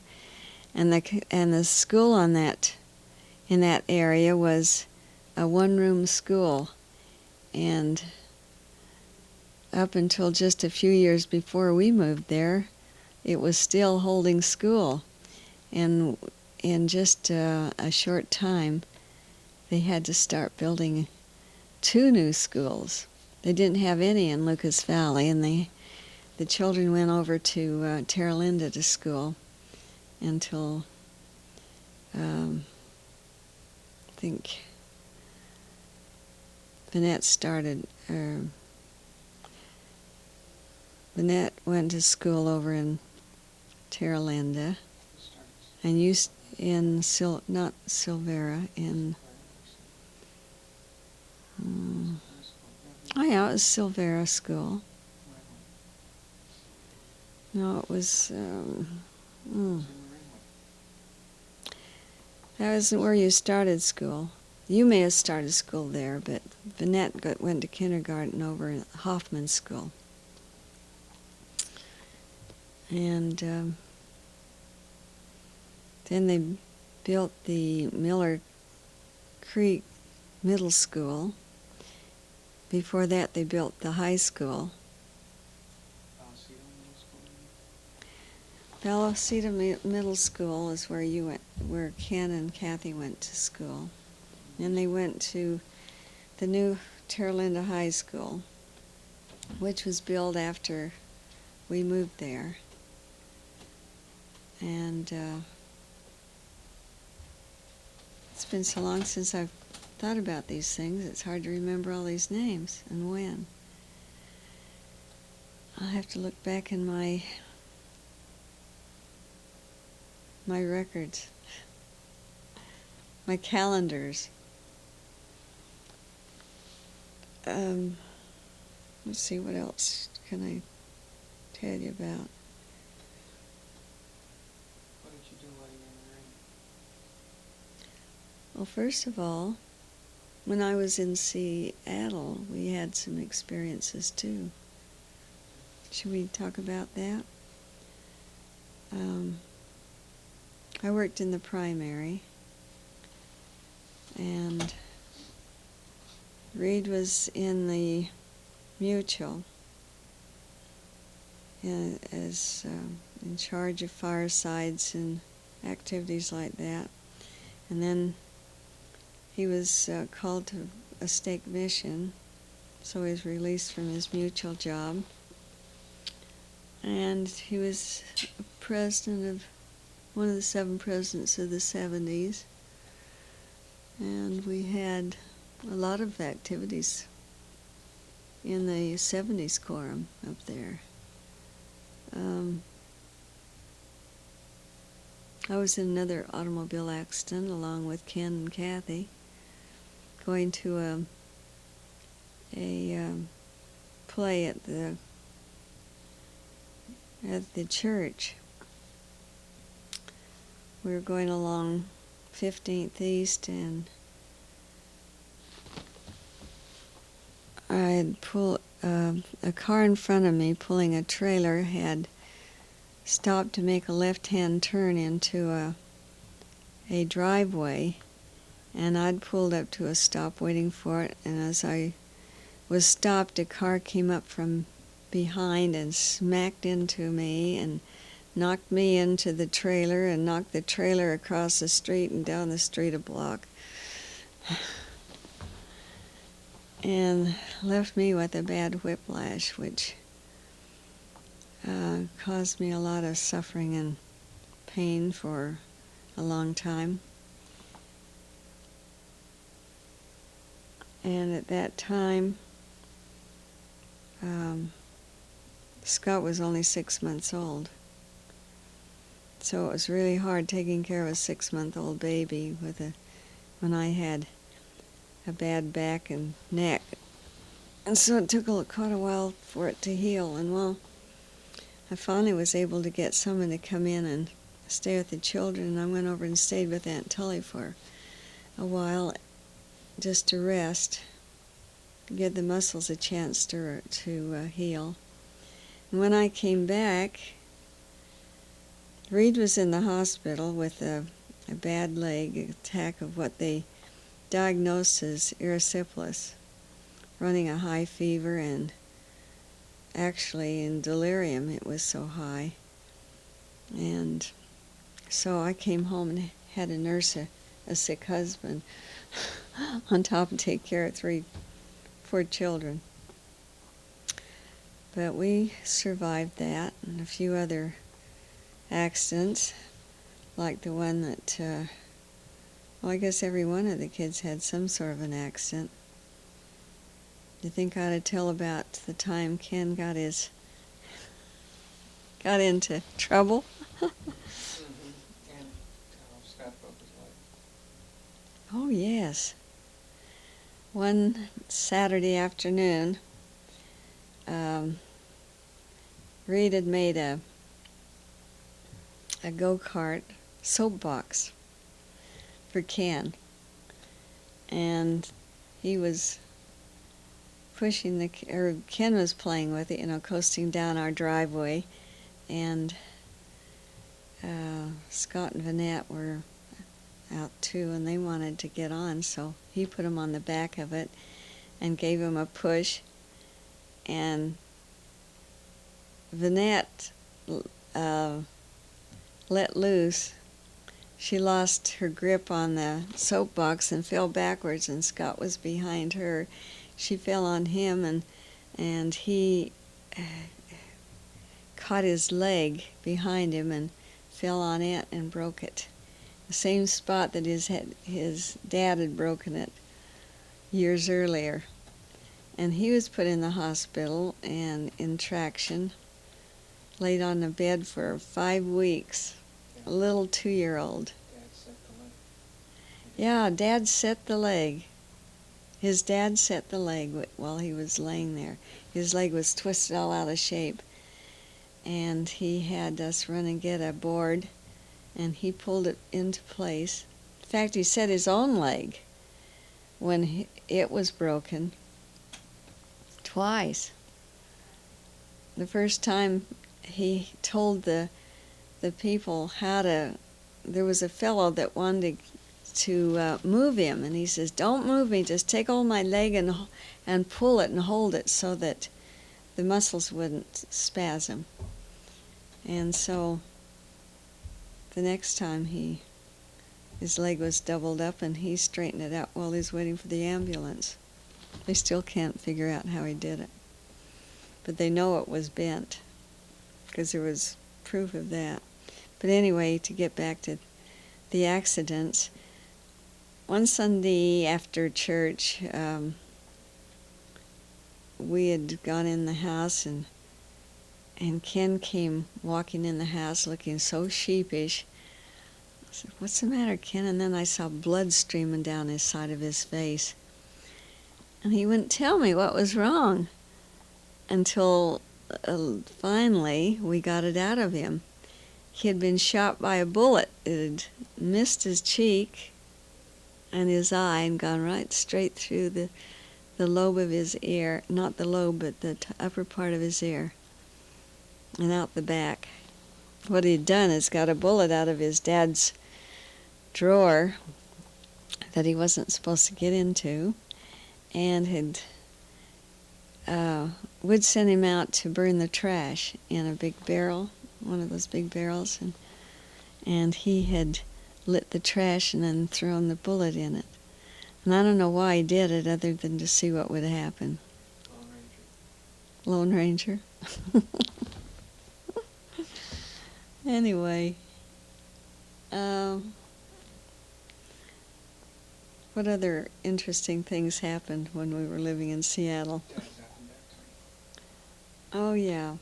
and the school in that area was a one-room school, and up until just a few years before we moved there, it was still holding school, and in just a short time, they had to start building 2 new schools. They didn't have any in Lucas Valley, and the children went over to Terra Linda to school until I think Vanette started. Vanette went to school over in Terra Linda, and you in not Silvera, in oh yeah, it was Silvera School. No, it was That isn't where you started school. You may have started school there, but Vanette went to kindergarten over at Hoffman School. And then they built the Miller Creek Middle School. Before that, they built the high school. Palosita Middle School is where you went, where Ken and Kathy went to school. And they went to the new Terra Linda High School, which was built after we moved there. And it's been so long since I've thought about these things, it's hard to remember all these names and when. I'll have to look back in my records, my calendars. Let's see, what else can I tell you about? What did you do while you were in the Marine? Well, first of all, when I was in Seattle, we had some experiences too. Should we talk about that? I worked in the primary, and Reed was in the mutual as in charge of firesides and activities like that. And then he was called to a stake mission, so he was released from his mutual job. And he was president of one of the 7 presidents of the 70s. And we had a lot of activities in the 70s quorum up there. I was in another automobile accident along with Ken and Kathy, going to a play at the church. We were going along 15th East, and I had pulled a car in front of me pulling a trailer had stopped to make a left-hand turn into a driveway, and I'd pulled up to a stop waiting for it, and as I was stopped, a car came up from behind and smacked into me and knocked me into the trailer and knocked the trailer across the street and down the street a block and left me with a bad whiplash, which caused me a lot of suffering and pain for a long time. And at that time, Scott was only 6 months old. So it was really hard taking care of a 6-month-old baby when I had a bad back and neck. And so it took quite a while for it to heal. And well, I finally was able to get someone to come in and stay with the children. And I went over and stayed with Aunt Tully for a while just to rest, give the muscles a chance to heal. And when I came back, Reed was in the hospital with a bad leg attack of what they diagnosed as erysipelas, running a high fever, and actually in delirium it was so high. And so I came home and had to nurse a sick husband on top and take care of 4 children. But we survived that and a few other accidents, like the one that, well, I guess every one of the kids had some sort of an accident. You think I ought to tell about the time Ken got into trouble? And Scott broke his leg. Oh, yes. One Saturday afternoon, Reed had made a go-kart soapbox for Ken. And he was Ken was playing with it, coasting down our driveway. And Scott and Vanette were out too, and they wanted to get on, so he put him on the back of it and gave him a push. And Vanette let loose. She lost her grip on the soapbox and fell backwards, and Scott was behind her. She fell on him, and he caught his leg behind him and fell on it and broke it. The same spot that his dad had broken it years earlier. And he was put in the hospital and in traction, laid on the bed for 5 weeks. A little 2-year-old. Yeah, Dad set the leg. His dad set the leg while he was laying there. His leg was twisted all out of shape. And he had us run and get a board, and he pulled it into place. In fact, he set his own leg when it was broken twice. The first time he told the people how to. There was a fellow that wanted to move him, and he says, "Don't move me, just take hold of my leg and pull it and hold it so that the muscles wouldn't spasm." And so the next time his leg was doubled up, and he straightened it out while he was waiting for the ambulance. They still can't figure out how he did it, but they know it was bent because there was proof of that. But anyway, to get back to the accidents, one Sunday after church, we had gone in the house, and Ken came walking in the house looking so sheepish. I said, "What's the matter, Ken?" And then I saw blood streaming down his side of his face. And he wouldn't tell me what was wrong until finally we got it out of him. He had been shot by a bullet. It had missed his cheek and his eye and gone right straight through the lobe of his ear. Not the lobe, but the upper part of his ear and out the back. What he'd done is got a bullet out of his dad's drawer that he wasn't supposed to get into, and would send him out to burn the trash in a big barrel, one of those big barrels, and he had lit the trash and then thrown the bullet in it. And I don't know why he did it other than to see what would happen. Lone Ranger. Anyway, what other interesting things happened when we were living in Seattle? Oh, yeah.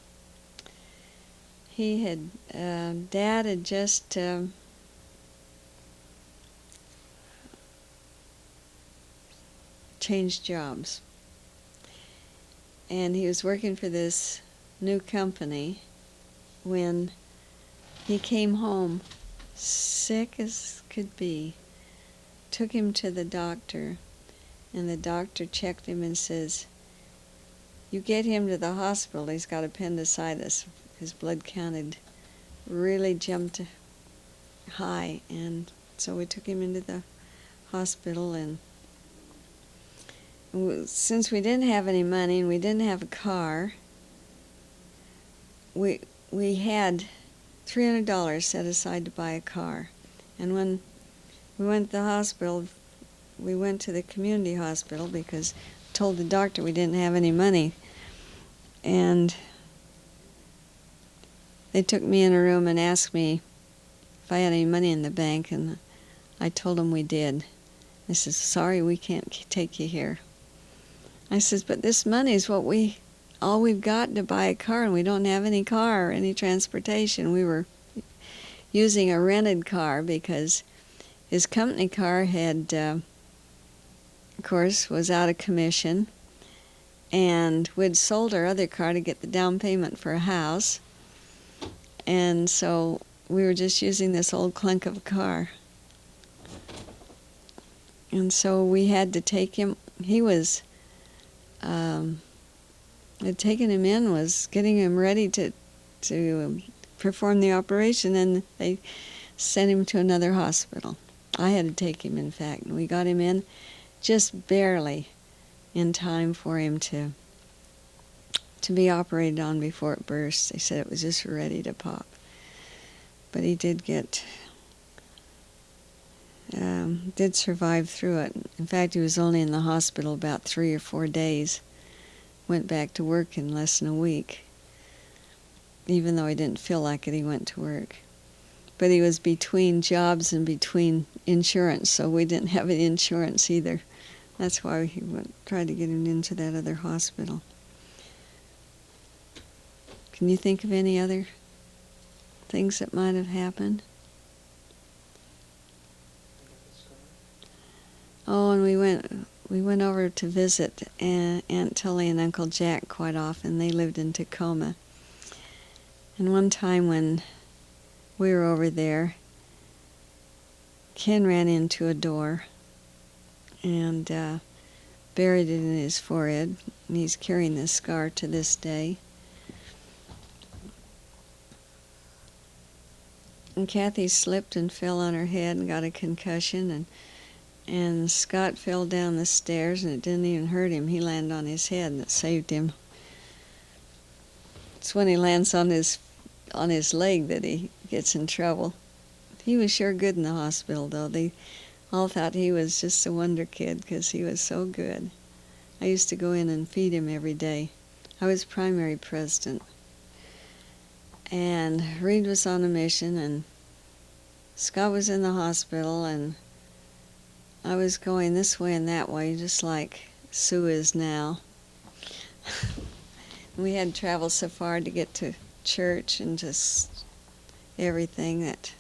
Dad had just changed jobs. And he was working for this new company when he came home sick as could be. Took him to the doctor, and the doctor checked him and says, "You get him to the hospital, he's got appendicitis." His blood count had really jumped high, and so we took him into the hospital. And since we didn't have any money and we didn't have a car, we had $300 set aside to buy a car. And when we went to the hospital, we went to the community hospital because we told the doctor we didn't have any money. And they took me in a room and asked me if I had any money in the bank, and I told them we did. They said, "Sorry, we can't take you here." I said, "But this money is all we've got to buy a car, and we don't have any car or any transportation." We were using a rented car because his company car had, of course, was out of commission, and we'd sold our other car to get the down payment for a house, and so we were just using this old clunk of a car. And so we had to take him. He was, had taken him in, was getting him ready to perform the operation, and they sent him to another hospital. I had to take him, in fact, and we got him in just barely in time for him to be operated on before it burst. They said it was just ready to pop. But he did did survive through it. In fact, he was only in the hospital about 3 or 4 days. Went back to work in less than a week. Even though he didn't feel like it, he went to work. But he was between jobs and between insurance, so we didn't have any insurance either. That's why we tried to get him into that other hospital. Can you think of any other things that might have happened? Oh, and we went over to visit Aunt Tilly and Uncle Jack quite often. They lived in Tacoma. And one time when we were over there, Ken ran into a door and buried it in his forehead, and he's carrying this scar to this day. And Kathy slipped and fell on her head and got a concussion, and Scott fell down the stairs, and it didn't even hurt him. He landed on his head, and it saved him. It's when he lands on his leg that he gets in trouble. He was sure good in the hospital, though. They all thought he was just a wonder kid because he was so good. I used to go in and feed him every day. I was primary president. And Reed was on a mission, and Scott was in the hospital, and I was going this way and that way, just like Sue is now. We had to travel so far to get to church and just everything that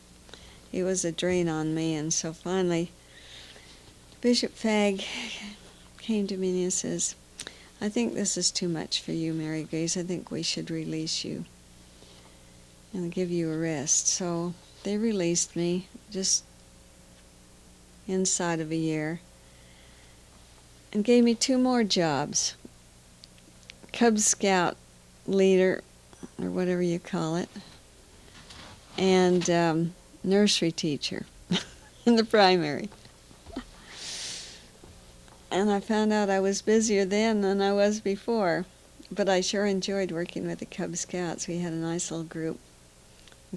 it was a drain on me. And so finally, Bishop Fagg came to me and he says, "I think this is too much for you, Mary Grace. I think we should release you and give you a rest." So they released me just inside of a year and gave me 2 more jobs. Cub Scout leader, or whatever you call it, and nursery teacher in the primary. And I found out I was busier then than I was before, but I sure enjoyed working with the Cub Scouts. We had a nice little group.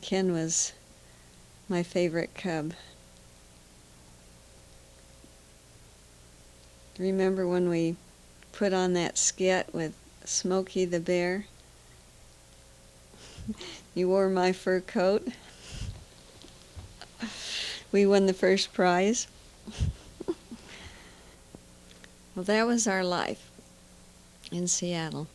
Ken was my favorite cub. Remember when we put on that skit with Smokey the Bear? You wore my fur coat. We won the first prize. Well, that was our life in Seattle.